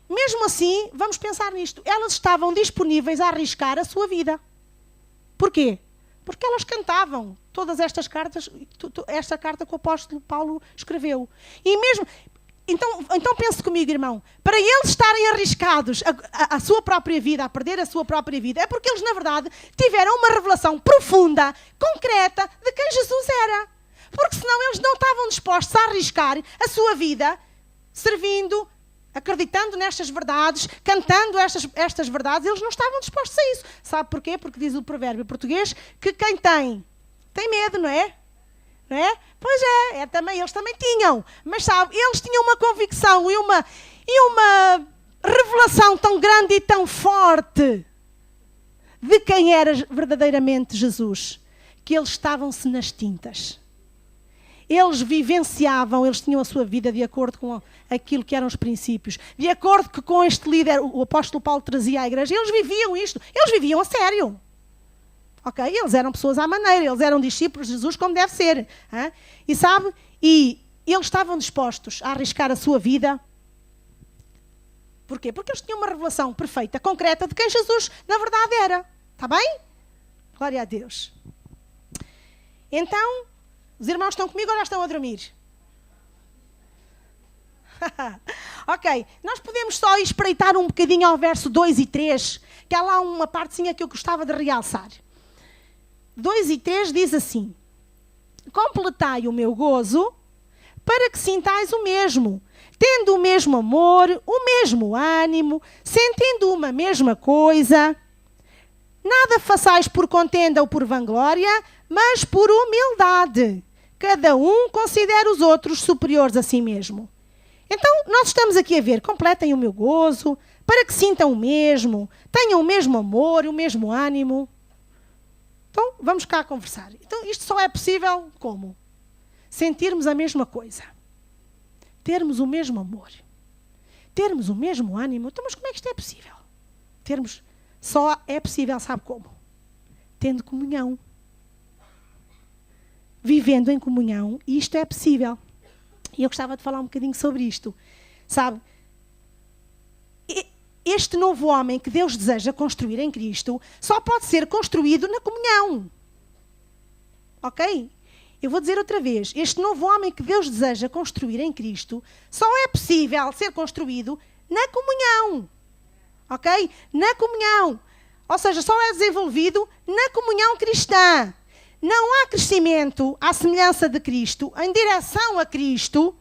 mesmo assim, vamos pensar nisto, elas estavam disponíveis a arriscar a sua vida. Porquê? Porque elas cantavam todas estas cartas, esta carta que o apóstolo Paulo escreveu. E mesmo Então pense comigo, irmão. Para eles estarem arriscados a sua própria vida, a perder a sua própria vida, é porque eles, na verdade, tiveram uma revelação profunda, concreta, de quem Jesus era. Porque senão eles não estavam dispostos a arriscar a sua vida, servindo, acreditando nestas verdades, cantando estas verdades. Eles não estavam dispostos a isso. Sabe porquê? Porque diz o provérbio português que quem tem medo, não é? Não é? Pois eles também tinham. Mas sabe, eles tinham uma convicção e uma revelação tão grande e tão forte de quem era verdadeiramente Jesus, que eles estavam-se nas tintas. Eles vivenciavam, eles tinham a sua vida de acordo com aquilo que eram os princípios, de acordo com este líder, o apóstolo Paulo trazia à igreja. Eles viviam isto, eles viviam a sério. Ok? Eles eram pessoas à maneira, eles eram discípulos de Jesus como deve ser. Hein? E sabe? E eles estavam dispostos a arriscar a sua vida. Porquê? Porque eles tinham uma revelação perfeita, concreta, de quem Jesus na verdade era. Está bem? Glória a Deus. Então, os irmãos estão comigo ou já estão a dormir? Ok, nós podemos só espreitar um bocadinho ao verso 2 e 3, que há lá uma partezinha que eu gostava de realçar. 2 e 3 diz assim: completai o meu gozo, para que sintais o mesmo, tendo o mesmo amor, o mesmo ânimo, sentindo uma mesma coisa. Nada façais por contenda ou por vanglória, mas por humildade. Cada um considera os outros superiores a si mesmo. Então, nós estamos aqui a ver, completem o meu gozo, para que sintam o mesmo, tenham o mesmo amor, o mesmo ânimo. Então, vamos cá conversar. Então, isto só é possível como? Sentirmos a mesma coisa. Termos o mesmo amor. Termos o mesmo ânimo. Então, mas como é que isto é possível? Só é possível, sabe como? Tendo comunhão. Vivendo em comunhão. E isto é possível. E eu gostava de falar um bocadinho sobre isto. Sabe? Este novo homem que Deus deseja construir em Cristo só pode ser construído na comunhão. Ok? Eu vou dizer outra vez. Este novo homem que Deus deseja construir em Cristo só é possível ser construído na comunhão. Ok? Na comunhão. Ou seja, só é desenvolvido na comunhão cristã. Não há crescimento à semelhança de Cristo, em direção a Cristo,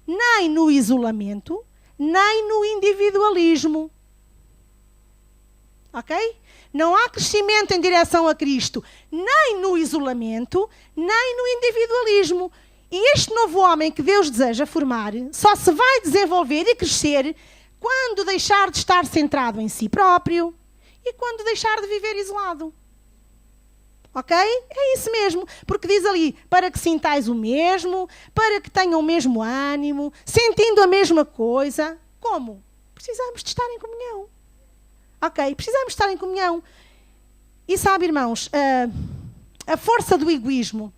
nem no isolamento, nem no individualismo. Ok? Não há crescimento em direção a Cristo, nem no isolamento, nem no individualismo. E este novo homem que Deus deseja formar só se vai desenvolver e crescer quando deixar de estar centrado em si próprio e quando deixar de viver isolado. Ok? É isso mesmo. Porque diz ali, para que sintais o mesmo, para que tenham o mesmo ânimo, sentindo a mesma coisa. Como? Precisamos de estar em comunhão. Ok? Precisamos de estar em comunhão. E sabe, irmãos, a força do egoísmo.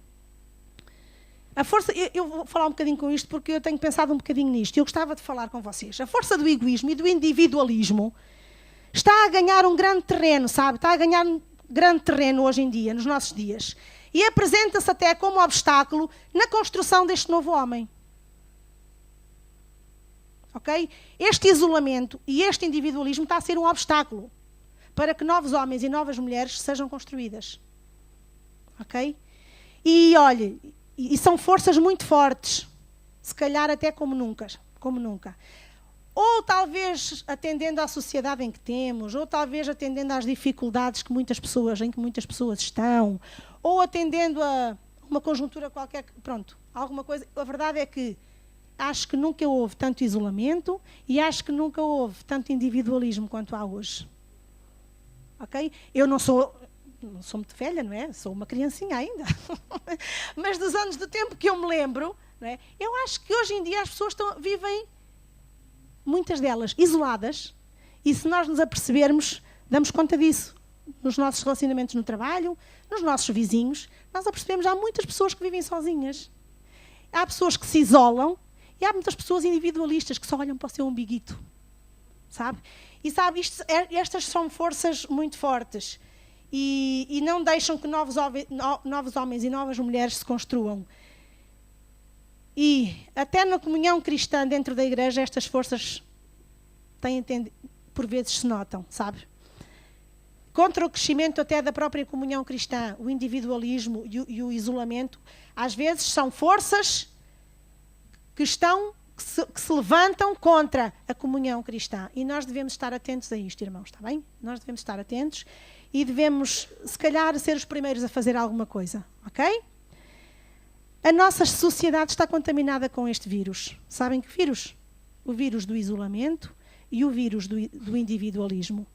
Eu vou falar um bocadinho com isto porque eu tenho pensado um bocadinho nisto. Eu gostava de falar com vocês. A força do egoísmo e do individualismo está a ganhar um grande terreno, sabe? Está a ganhar grande terreno hoje em dia, nos nossos dias. E apresenta-se até como obstáculo na construção deste novo homem. Ok? Este isolamento e este individualismo está a ser um obstáculo para que novos homens e novas mulheres sejam construídas. Ok? E olhe, e são forças muito fortes, se calhar até como nunca. Ou talvez atendendo à sociedade em que temos, ou talvez atendendo às dificuldades em que muitas pessoas estão, ou atendendo a uma conjuntura qualquer, pronto, alguma coisa. A verdade é que acho que nunca houve tanto isolamento e acho que nunca houve tanto individualismo quanto há hoje. Ok? Eu não sou muito velha, não é? Sou uma criancinha ainda. Mas dos anos do tempo que eu me lembro, não é? Eu acho que hoje em dia as pessoas vivem, muitas delas, isoladas, e se nós nos apercebermos, damos conta disso. Nos nossos relacionamentos no trabalho, nos nossos vizinhos, nós apercebemos que há muitas pessoas que vivem sozinhas. Há pessoas que se isolam e há muitas pessoas individualistas que só olham para o seu umbiguito. Sabe? E sabe, estas são forças muito fortes e não deixam que novos homens e novas mulheres se construam. E até na comunhão cristã dentro da igreja, estas forças por vezes se notam, sabe? Contra o crescimento até da própria comunhão cristã, o individualismo e o isolamento, às vezes são forças que se levantam contra a comunhão cristã. E nós devemos estar atentos a isto, irmãos, está bem? Nós devemos estar atentos e devemos, se calhar, ser os primeiros a fazer alguma coisa, ok? A nossa sociedade está contaminada com este vírus. Sabem que vírus? O vírus do isolamento e o vírus do individualismo.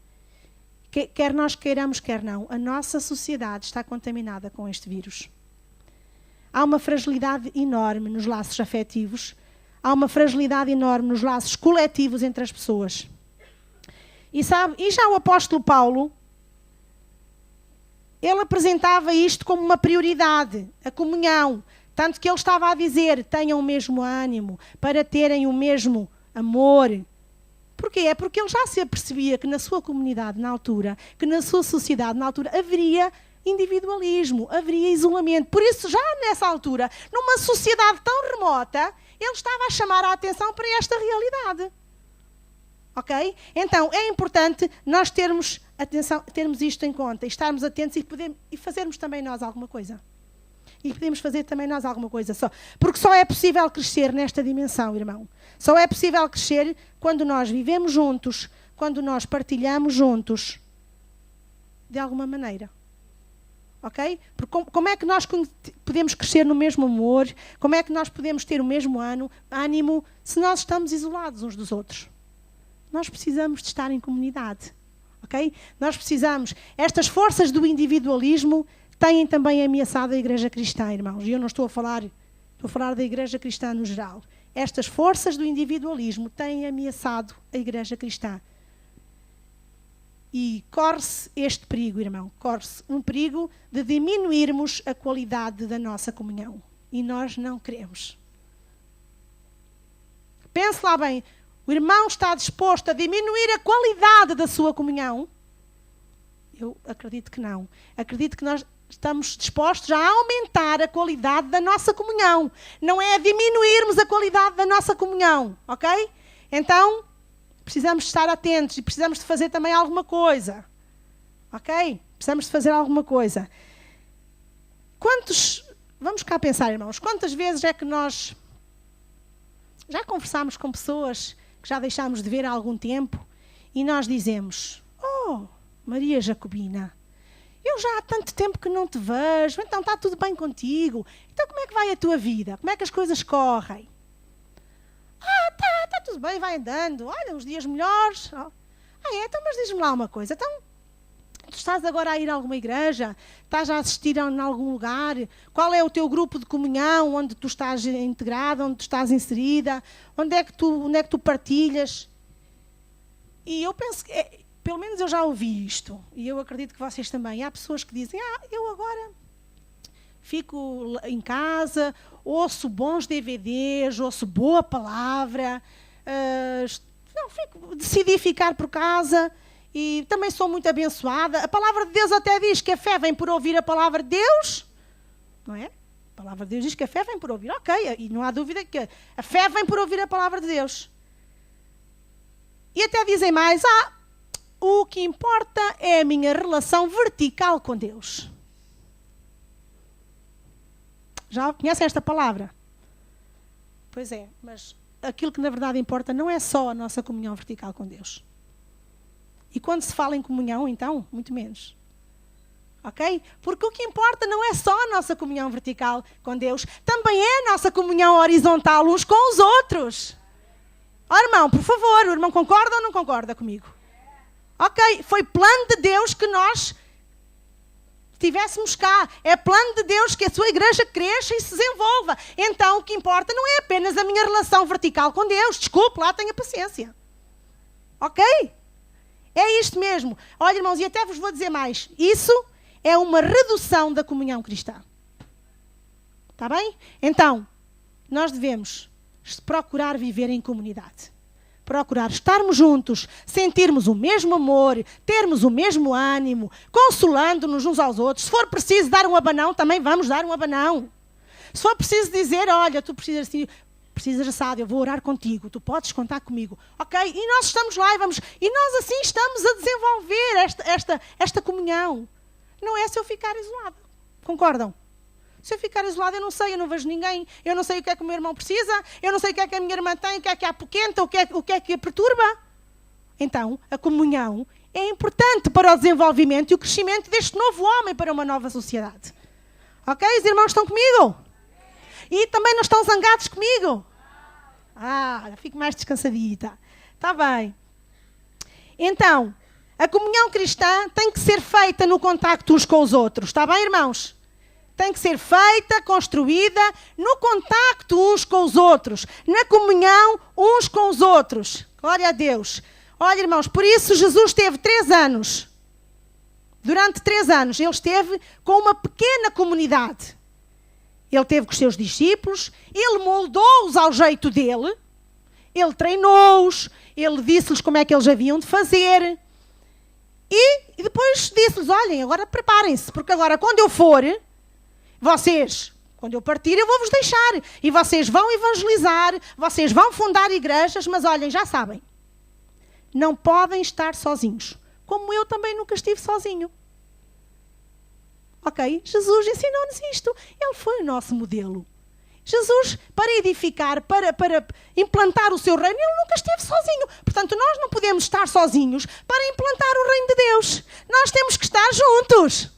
Quer nós queiramos, quer não, a nossa sociedade está contaminada com este vírus. Há uma fragilidade enorme nos laços afetivos, há uma fragilidade enorme nos laços coletivos entre as pessoas. E já o apóstolo Paulo, ele apresentava isto como uma prioridade, a comunhão. Tanto que ele estava a dizer, tenham o mesmo ânimo, para terem o mesmo amor. Porquê? É porque ele já se apercebia que na sua comunidade, na altura, que na sua sociedade, na altura, haveria individualismo, haveria isolamento. Por isso, já nessa altura, numa sociedade tão remota, ele estava a chamar a atenção para esta realidade. Ok? Então, é importante nós termos isto em conta, estarmos atentos e fazermos também nós alguma coisa. E podemos fazer também nós alguma coisa. Porque só é possível crescer nesta dimensão, irmão. Só é possível crescer quando nós vivemos juntos, quando nós partilhamos juntos, de alguma maneira. Ok? Porque como é que nós podemos crescer no mesmo amor? Como é que nós podemos ter o mesmo ânimo se nós estamos isolados uns dos outros? Nós precisamos de estar em comunidade. Ok? Nós precisamos. Estas forças do individualismo têm também ameaçado a igreja cristã, irmãos. E eu não estou a falar da igreja cristã no geral. Estas forças do individualismo têm ameaçado a igreja cristã. E corre-se este perigo, irmão. Corre-se um perigo de diminuirmos a qualidade da nossa comunhão. E nós não queremos. Pense lá bem. O irmão está disposto a diminuir a qualidade da sua comunhão? Eu acredito que não. Acredito que nós estamos dispostos a aumentar a qualidade da nossa comunhão. Não é a diminuirmos a qualidade da nossa comunhão, ok? Então, precisamos estar atentos e precisamos de fazer também alguma coisa, ok? Precisamos de fazer alguma coisa. Vamos cá pensar, irmãos, quantas vezes é que nós já conversámos com pessoas que já deixámos de ver há algum tempo e nós dizemos, oh, Maria Jacobina, eu já há tanto tempo que não te vejo, então está tudo bem contigo. Então como é que vai a tua vida? Como é que as coisas correm? Está tudo bem, vai andando. Olha, uns dias melhores. Então, mas diz-me lá uma coisa. Então, tu estás agora a ir a alguma igreja? Estás a assistir a algum lugar? Qual é o teu grupo de comunhão onde tu estás integrada, onde tu estás inserida? Onde é que tu partilhas? E eu penso que... Pelo menos eu já ouvi isto, e eu acredito que vocês também. Há pessoas que dizem, eu agora fico em casa, ouço bons DVDs, ouço boa palavra, decidi ficar por casa e também sou muito abençoada. A palavra de Deus até diz que a fé vem por ouvir a palavra de Deus, não é? A palavra de Deus diz que a fé vem por ouvir, ok, e não há dúvida que a fé vem por ouvir a palavra de Deus. E até dizem mais, o que importa é a minha relação vertical com Deus. Já conhecem esta palavra? Pois é, mas aquilo que na verdade importa não é só a nossa comunhão vertical com Deus. E quando se fala em comunhão, então, muito menos. Ok? Porque o que importa não é só a nossa comunhão vertical com Deus, também é a nossa comunhão horizontal uns com os outros. Irmão, por favor, o irmão concorda ou não concorda comigo? Ok, foi plano de Deus que nós estivéssemos cá. É plano de Deus que a sua igreja cresça e se desenvolva. Então, o que importa não é apenas a minha relação vertical com Deus. Desculpe, lá tenha paciência. Ok? É isto mesmo. Olha, irmãos, e até vos vou dizer mais. Isso é uma redução da comunhão cristã. Está bem? Então, nós devemos procurar viver em comunidade. Procurar estarmos juntos, sentirmos o mesmo amor, termos o mesmo ânimo, consolando-nos uns aos outros. Se for preciso dar um abanão, também vamos dar um abanão. Se for preciso dizer, olha, tu precisas assado, eu vou orar contigo, tu podes contar comigo. Ok? E nós estamos lá e nós assim estamos a desenvolver esta comunhão. Não é se eu ficar isolada. Concordam? Se eu ficar isolada, eu não vejo ninguém. Eu não sei o que é que o meu irmão precisa, eu não sei o que é que a minha irmã tem, o que é que a apoquenta, o que é que a perturba. Então, a comunhão é importante para o desenvolvimento e o crescimento deste novo homem para uma nova sociedade. Ok? Os irmãos estão comigo? E também não estão zangados comigo? Fico mais descansadita. Está bem. Então, a comunhão cristã tem que ser feita no contacto uns com os outros. Está bem, irmãos? Tem que ser feita, construída no contacto uns com os outros. Na comunhão uns com os outros. Glória a Deus. Olha, irmãos, por isso Jesus teve 3 anos. Durante 3 anos, ele esteve com uma pequena comunidade. Ele teve com os seus discípulos, ele moldou-os ao jeito dele, ele treinou-os, ele disse-lhes como é que eles haviam de fazer. E depois disse-lhes, olhem, agora preparem-se, porque agora quando eu for, quando eu partir, eu vou-vos deixar. E vocês vão evangelizar, vocês vão fundar igrejas, mas olhem, já sabem, não podem estar sozinhos. Como eu também nunca estive sozinho. Ok? Jesus ensinou-nos isto. Ele foi o nosso modelo. Jesus, para edificar, para implantar o seu reino, ele nunca esteve sozinho. Portanto, nós não podemos estar sozinhos para implantar o reino de Deus. Nós temos que estar juntos.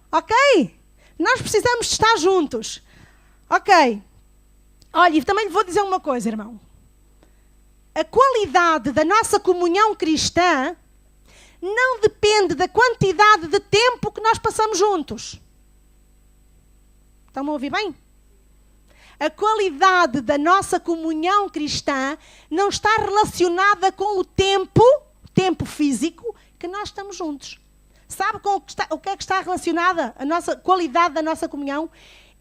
Ok? Nós precisamos de estar juntos. Ok? Olha, e também lhe vou dizer uma coisa, irmão. A qualidade da nossa comunhão cristã não depende da quantidade de tempo que nós passamos juntos. Estão a ouvir bem? A qualidade da nossa comunhão cristã não está relacionada com o tempo físico que nós estamos juntos. Sabe com o que é que está relacionada a nossa qualidade da nossa comunhão?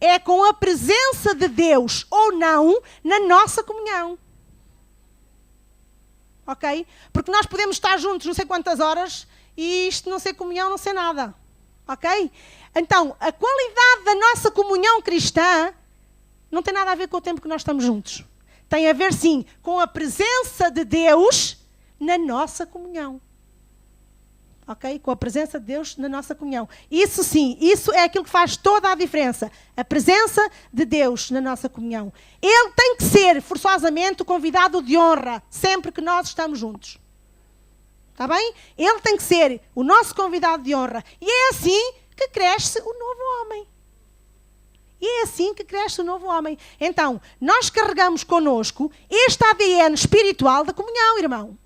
É com a presença de Deus ou não na nossa comunhão. Ok? Porque nós podemos estar juntos não sei quantas horas e isto não ser comunhão, não ser nada. Ok? Então, a qualidade da nossa comunhão cristã não tem nada a ver com o tempo que nós estamos juntos. Tem a ver, sim, com a presença de Deus na nossa comunhão. Ok? Com a presença de Deus na nossa comunhão. Isso sim, isso é aquilo que faz toda a diferença. A presença de Deus na nossa comunhão. Ele tem que ser, forçosamente, o convidado de honra, sempre que nós estamos juntos. Está bem? Ele tem que ser o nosso convidado de honra. E é assim que cresce o novo homem. E é assim que cresce o novo homem. Então, nós carregamos connosco este ADN espiritual da comunhão, irmão.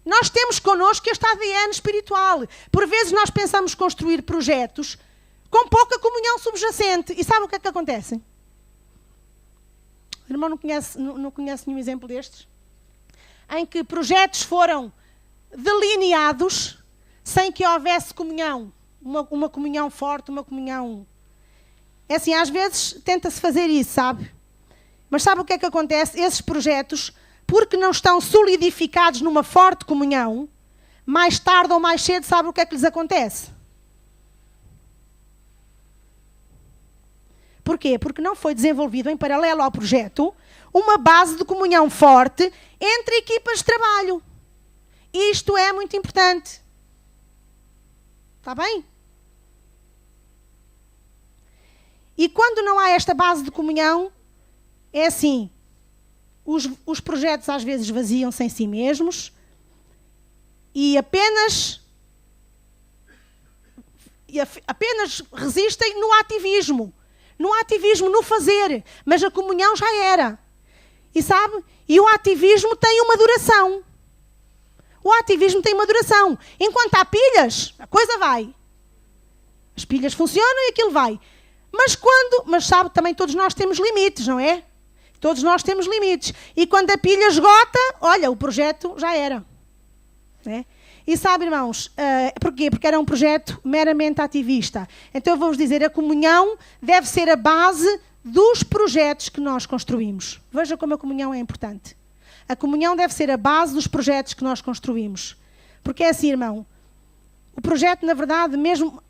Nós temos connosco este ADN espiritual. Por vezes nós pensamos construir projetos com pouca comunhão subjacente. E sabe o que é que acontece? O irmão não conhece nenhum exemplo destes? Em que projetos foram delineados sem que houvesse comunhão. Uma comunhão forte, uma comunhão... É assim, às vezes tenta-se fazer isso, sabe? Mas sabe o que é que acontece? Esses projetos... porque não estão solidificados numa forte comunhão, mais tarde ou mais cedo, sabe o que é que lhes acontece? Porquê? Porque não foi desenvolvido em paralelo ao projeto uma base de comunhão forte entre equipas de trabalho. Isto é muito importante. Está bem? E quando não há esta base de comunhão, é assim... Os projetos às vezes vaziam-se em si mesmos e apenas resistem no ativismo, no fazer, mas a comunhão já era. E sabe? E o ativismo tem uma duração. Enquanto há pilhas, a coisa vai. As pilhas funcionam e aquilo vai. Mas sabe, também todos nós temos limites, não é? Todos nós temos limites. E quando a pilha esgota, olha, o projeto já era. Né? E sabe, irmãos, porquê? Porque era um projeto meramente ativista. Então eu vou-vos dizer, a comunhão deve ser a base dos projetos que nós construímos. Veja como a comunhão é importante. A comunhão deve ser a base dos projetos que nós construímos. Porque é assim, irmão, o projeto, na verdade, mesmo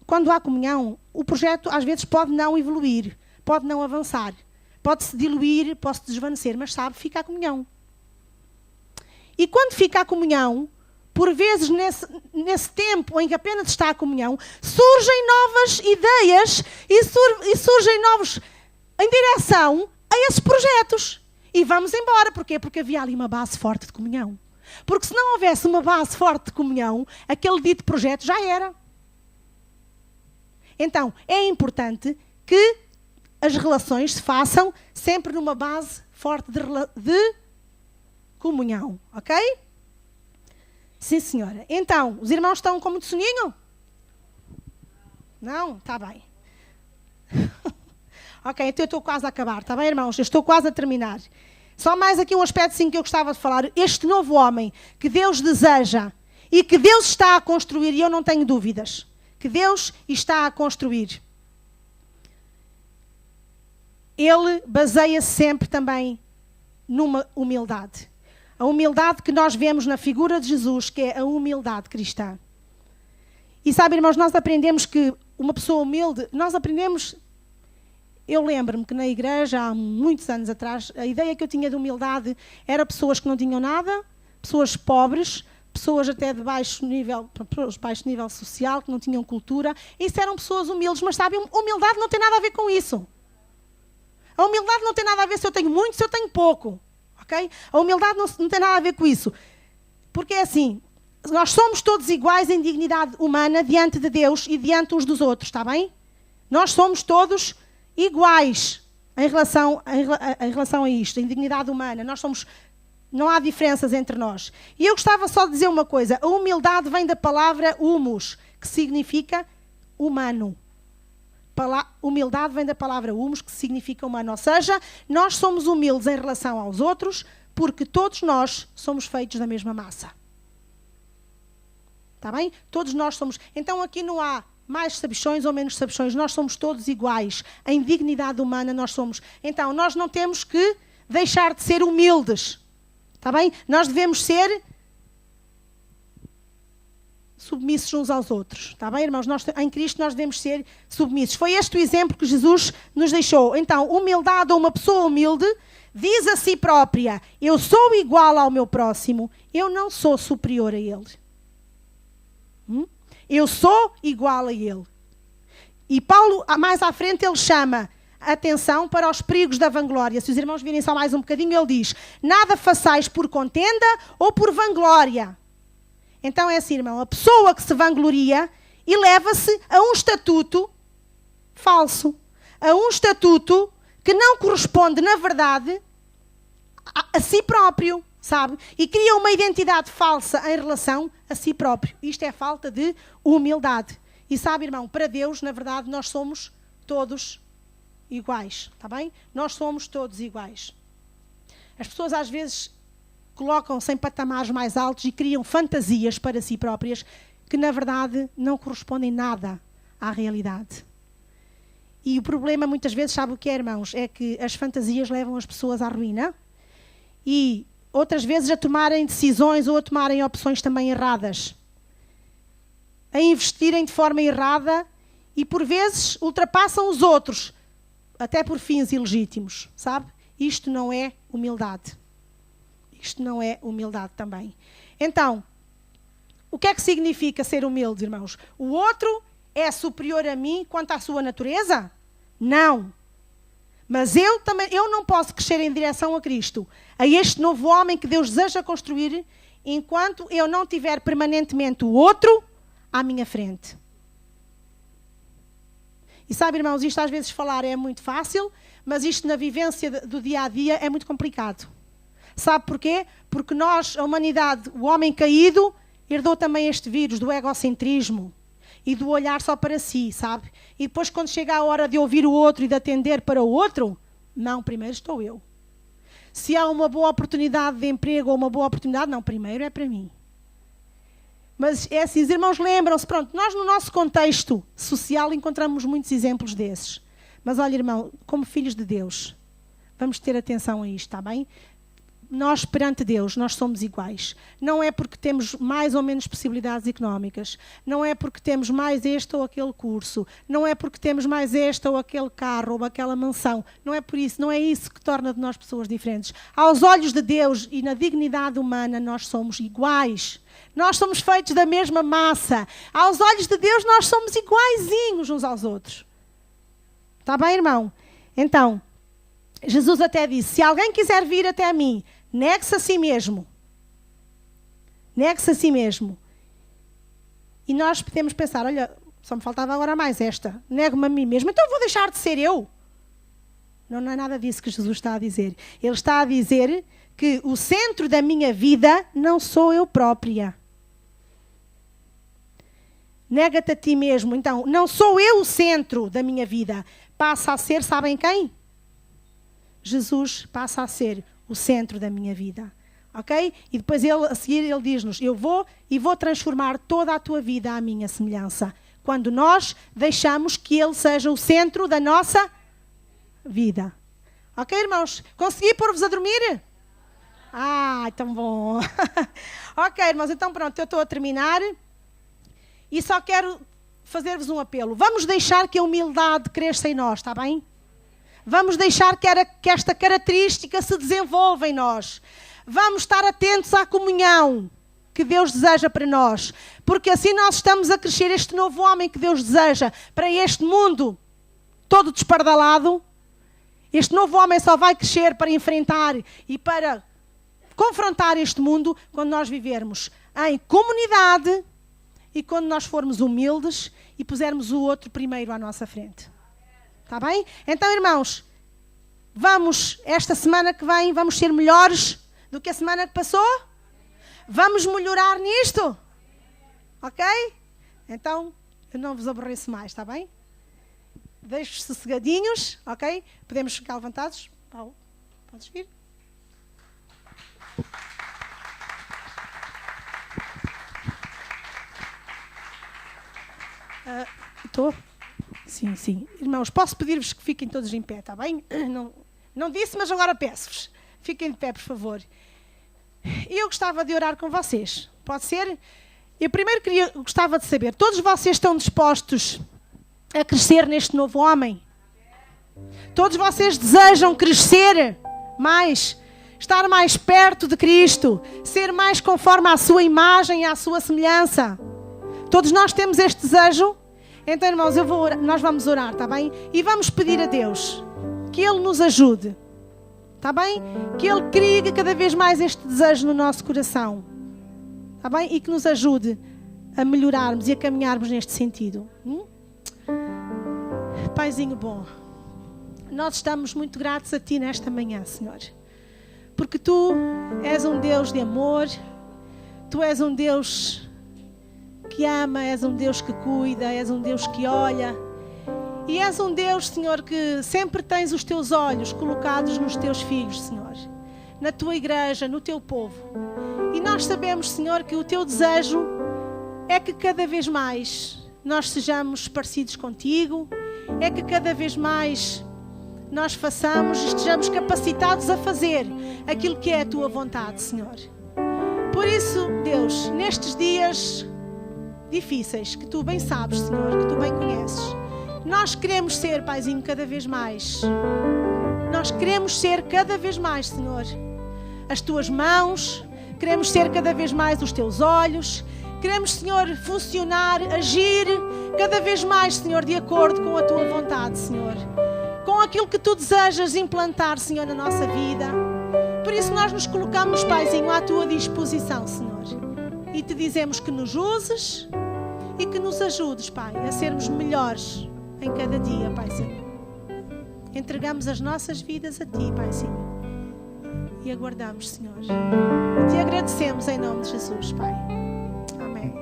quando há comunhão, o projeto às vezes pode não evoluir. pode não avançar, pode-se diluir, pode-se desvanecer, mas sabe, fica a comunhão. E quando fica a comunhão, por vezes nesse tempo em que apenas está a comunhão, surgem novas ideias e surgem novos em direção a esses projetos. E vamos embora. Porquê? Porque havia ali uma base forte de comunhão. Porque se não houvesse uma base forte de comunhão, aquele dito projeto já era. Então, é importante que as relações se façam sempre numa base forte de comunhão, ok? Sim, senhora. Então, os irmãos estão com muito soninho? Não? Está bem. Ok, então eu estou quase a acabar, está bem, irmãos? Eu estou quase a terminar. Só mais aqui um aspecto sim, que eu gostava de falar. Este novo homem que Deus deseja e que Deus está a construir, e eu não tenho dúvidas, que Deus está a construir. Ele baseia-se sempre também numa humildade. A humildade que nós vemos na figura de Jesus, que é a humildade cristã. E sabe, irmãos, nós aprendemos que uma pessoa humilde, nós aprendemos... Eu lembro-me que na igreja, há muitos anos atrás, a ideia que eu tinha de humildade era pessoas que não tinham nada, pessoas pobres, pessoas até de baixo nível social, que não tinham cultura. Isso eram pessoas humildes, mas sabe, humildade não tem nada a ver com isso. A humildade não tem nada a ver se eu tenho muito, se eu tenho pouco. Okay? A humildade não tem nada a ver com isso. Porque é assim, nós somos todos iguais em dignidade humana diante de Deus e diante uns dos outros, está bem? Nós somos todos iguais em relação a isto, em dignidade humana. Não há diferenças entre nós. E eu gostava só de dizer uma coisa. A humildade vem da palavra humus, que significa humano. Humildade vem da palavra humus, que significa humano. Ou seja, nós somos humildes em relação aos outros, porque todos nós somos feitos da mesma massa. Está bem? Todos nós somos... Então aqui não há mais sabichões ou menos sabichões. Nós somos todos iguais. Em dignidade humana nós somos. Então, nós não temos que deixar de ser humildes. Está bem? Nós devemos ser submissos uns aos outros. Está bem, irmãos? Em Cristo nós devemos ser submissos. Foi este o exemplo que Jesus nos deixou. Então, humildade ou uma pessoa humilde diz a si própria: eu sou igual ao meu próximo, eu não sou superior a ele. Eu sou igual a ele. E Paulo, mais à frente, ele chama atenção para os perigos da vanglória. Se os irmãos virem só mais um bocadinho, ele diz: nada façais por contenda ou por vanglória. Então é assim, irmão, a pessoa que se vangloria eleva-se a um estatuto falso, a um estatuto que não corresponde, na verdade, a si próprio, sabe? E cria uma identidade falsa em relação a si próprio. Isto é falta de humildade. E sabe, irmão, para Deus, na verdade, nós somos todos iguais, está bem? Nós somos todos iguais. As pessoas às vezes colocam-se em patamares mais altos e criam fantasias para si próprias que, na verdade, não correspondem nada à realidade. E o problema, muitas vezes, sabe o que é, irmãos? É que as fantasias levam as pessoas à ruína e outras vezes a tomarem decisões ou a tomarem opções também erradas. A investirem de forma errada e, por vezes, ultrapassam os outros, até por fins ilegítimos, sabe? Isto não é humildade. Isto não é humildade também. Então, o que é que significa ser humilde, irmãos? O outro é superior a mim quanto à sua natureza? Não. Mas eu não posso crescer em direção a Cristo, a este novo homem que Deus deseja construir, enquanto eu não tiver permanentemente o outro à minha frente. E sabe, irmãos, isto às vezes falar é muito fácil, mas isto na vivência do dia a dia é muito complicado. Sabe porquê? Porque nós, a humanidade, o homem caído, herdou também este vírus do egocentrismo e do olhar só para si, sabe? E depois, quando chega a hora de ouvir o outro e de atender para o outro, não, primeiro estou eu. Se há uma boa oportunidade de emprego ou uma boa oportunidade, não, primeiro é para mim. Mas é assim, os irmãos lembram-se, pronto, nós no nosso contexto social encontramos muitos exemplos desses. Mas olha, irmão, como filhos de Deus, vamos ter atenção a isto, está bem? nós perante Deus, nós somos iguais. Não é porque temos mais ou menos possibilidades económicas. Não é porque temos mais este ou aquele curso. Não é porque temos mais este ou aquele carro ou aquela mansão. Não é por isso. Não é isso que torna de nós pessoas diferentes. Aos olhos de Deus e na dignidade humana, nós somos iguais. Nós somos feitos da mesma massa. Aos olhos de Deus, nós somos iguaizinhos uns aos outros. Está bem, irmão? Então, Jesus até disse, se alguém quiser vir até mim, negue-se a si mesmo. Negue-se a si mesmo. E nós podemos pensar, olha, só me faltava agora mais esta. Nego-me a mim mesmo, então eu vou deixar de ser eu. Não, não é nada disso que Jesus está a dizer. Ele está a dizer que o centro da minha vida não sou eu própria. Nega-te a ti mesmo. Então, não sou eu o centro da minha vida. Passa a ser, sabem quem? Jesus passa a ser o centro da minha vida. Ok? E depois a seguir ele diz-nos, eu vou transformar toda a tua vida à minha semelhança. Quando nós deixamos que ele seja o centro da nossa vida. Ok, irmãos? Consegui pôr-vos a dormir? Tão bom. Ok, irmãos, então pronto, eu estou a terminar. E só quero fazer-vos um apelo. Vamos deixar que a humildade cresça em nós, está bem? Vamos deixar que esta característica se desenvolva em nós. Vamos estar atentos à comunhão que Deus deseja para nós. Porque assim nós estamos a crescer este novo homem que Deus deseja para este mundo todo despardalado. Este novo homem só vai crescer para enfrentar e para confrontar este mundo quando nós vivermos em comunidade e quando nós formos humildes e pusermos o outro primeiro à nossa frente. Está bem? Então, irmãos, esta semana que vem, vamos ser melhores do que a semana que passou? Vamos melhorar nisto? Ok? Então, eu não vos aborreço mais, está bem? Deixo-vos sossegadinhos, ok? Podemos ficar levantados? Paulo, podes vir? Estou? Sim, sim. Irmãos, posso pedir-vos que fiquem todos em pé, está bem? Não disse, mas agora peço-vos. Fiquem de pé, por favor. E eu gostava de orar com vocês. Pode ser? Eu primeiro gostava de saber, todos vocês estão dispostos a crescer neste novo homem? Todos vocês desejam crescer mais? Estar mais perto de Cristo? Ser mais conforme à sua imagem e à sua semelhança? Todos nós temos este desejo? Então, irmãos, nós vamos orar, está bem? E vamos pedir a Deus que Ele nos ajude, está bem? Que Ele crie cada vez mais este desejo no nosso coração, está bem? E que nos ajude a melhorarmos e a caminharmos neste sentido. Paizinho bom, nós estamos muito gratos a Ti nesta manhã, Senhor, porque Tu és um Deus de amor, Tu és um Deus que ama, és um Deus que cuida, és um Deus que olha. E és um Deus, Senhor, que sempre tens os Teus olhos colocados nos Teus filhos, Senhor. Na Tua igreja, no Teu povo. E nós sabemos, Senhor, que o Teu desejo é que cada vez mais nós sejamos parecidos contigo. É que cada vez mais nós façamos e estejamos capacitados a fazer aquilo que é a Tua vontade, Senhor. Por isso, Deus, nestes dias difíceis, que Tu bem sabes, Senhor, que Tu bem conheces, nós queremos ser, Paizinho, cada vez mais. Nós queremos ser cada vez mais, Senhor, as Tuas mãos, queremos ser cada vez mais os Teus olhos, queremos, Senhor, funcionar, agir cada vez mais, Senhor, de acordo com a Tua vontade, Senhor, com aquilo que Tu desejas implantar, Senhor, na nossa vida. Por isso nós nos colocamos, Paizinho, à Tua disposição, Senhor, e Te dizemos que nos uses e que nos ajudes, Pai, a sermos melhores em cada dia, Paizinho. Entregamos as nossas vidas a Ti, Paizinho, e aguardamos, Senhor. E Te agradecemos em nome de Jesus, Pai. Amém.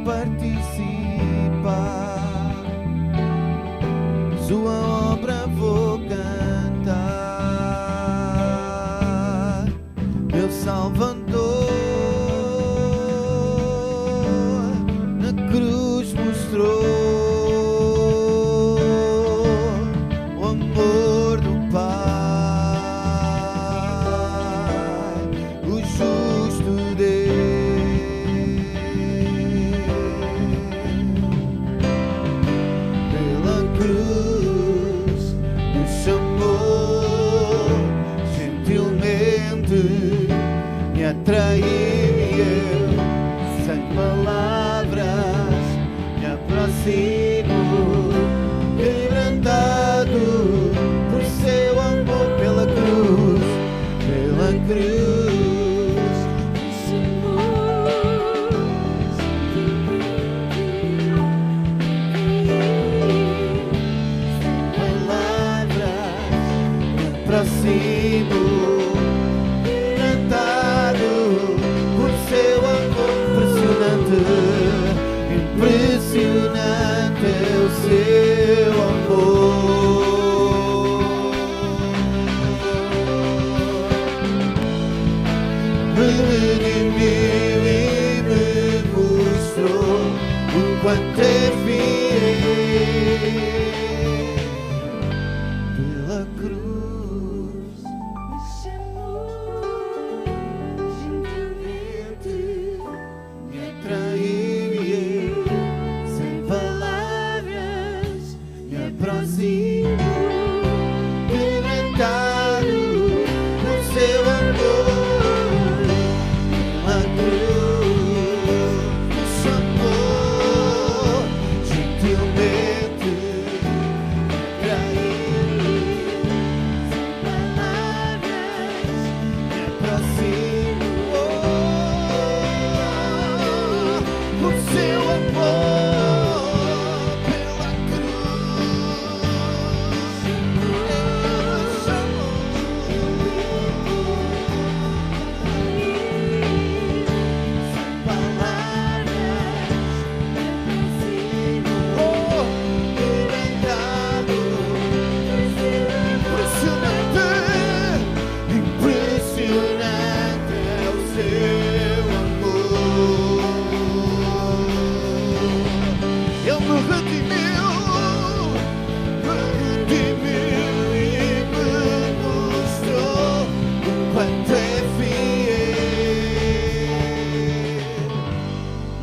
participar, sua obra vou cantar, meu Salvador na cruz mostrou o amor do Pai, o justo Deus. Pela cruz nos chamou gentilmente, me atraiu e eu, sem palavras, me aproximo, quebrantado por seu amor. Pela cruz, pela cruz, palavras, me aproximo, quebrantado por seu amor. Impressionante é o seu amor. Me redimiu e me mostrou o quanto é fiel. Pela cruz me chamou gentilmente, me atraiu e eu, sem palavras, me aproximo, quebrantado por seu amor. Pela cruz me chamou gentilmente, me atraiu, sem palavras, me aproximo por seu amor. Pela cruz ele chamou, sem palavras, quebrantado, impressionante é o seu amor. Ele me redimiu e me mostrou o quanto é fiel.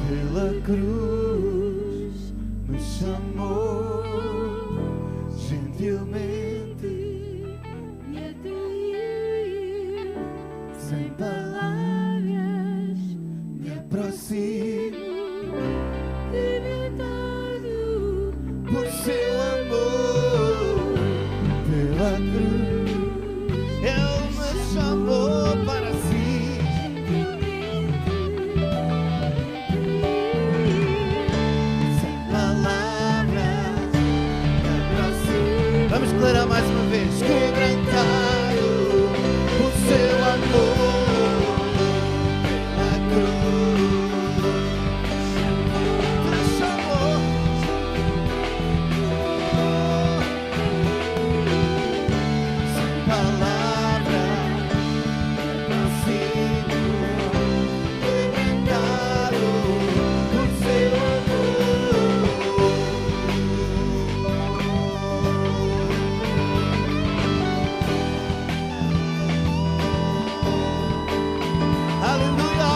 Pela cruz me chamou gentilmente,
Me atraiu,
sem palavras, me aproximo
quebrantado
por seu amor. Pela cruz ele me chamou para si. Sem palavras, me aproximo. Vamos declarar mais uma vez: quebrantado por seu amor. Pela cruz me chamou. Sem palavras, me aproximo, quebrantado por seu amor. Aleluia!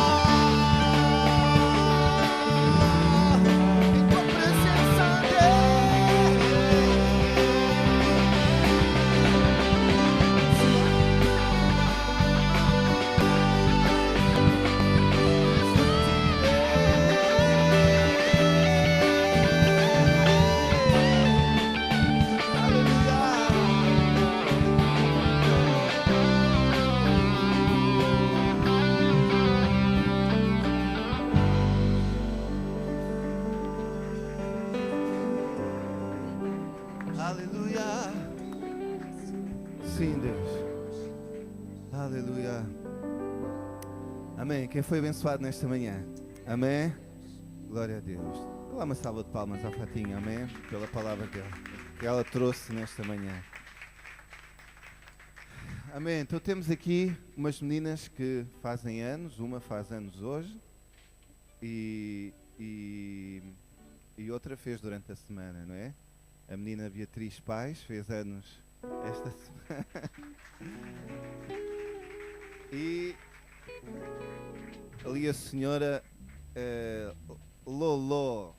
Em tua presença, aleluia. Sim, Deus. Aleluia. Amém. Quem foi abençoado nesta manhã? Amém. Glória a Deus. Dá lá uma salva de palmas à Fatinha, amém? Pela palavra que ela trouxe nesta manhã. Amém. Então temos aqui umas meninas que fazem anos. Uma faz anos hoje e outra fez durante a semana, não é? A menina Beatriz Pais fez anos esta semana. E ali a senhora Lolo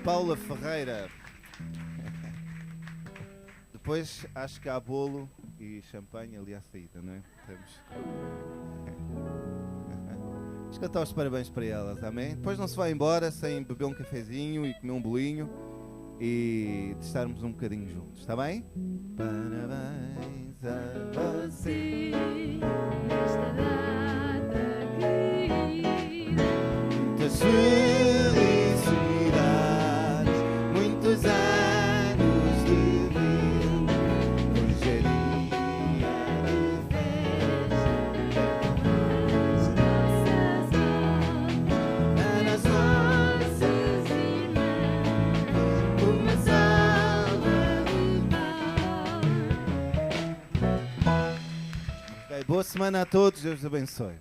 Paula Ferreira. Depois acho que há bolo e champanhe ali à saída, não é? Vamos cantar os parabéns para elas, amém? Depois não se vai embora sem beber um cafezinho e comer um bolinho e de estarmos um bocadinho juntos, está bem? Parabéns a você
Nesta data querida,
muitas felicidades, muitos anos de vida. Hoje é dia de festa
as nossas
nas nossas
irmãs,
uma salva
de palmas.
Ok, boa semana a todos, Deus os abençoe.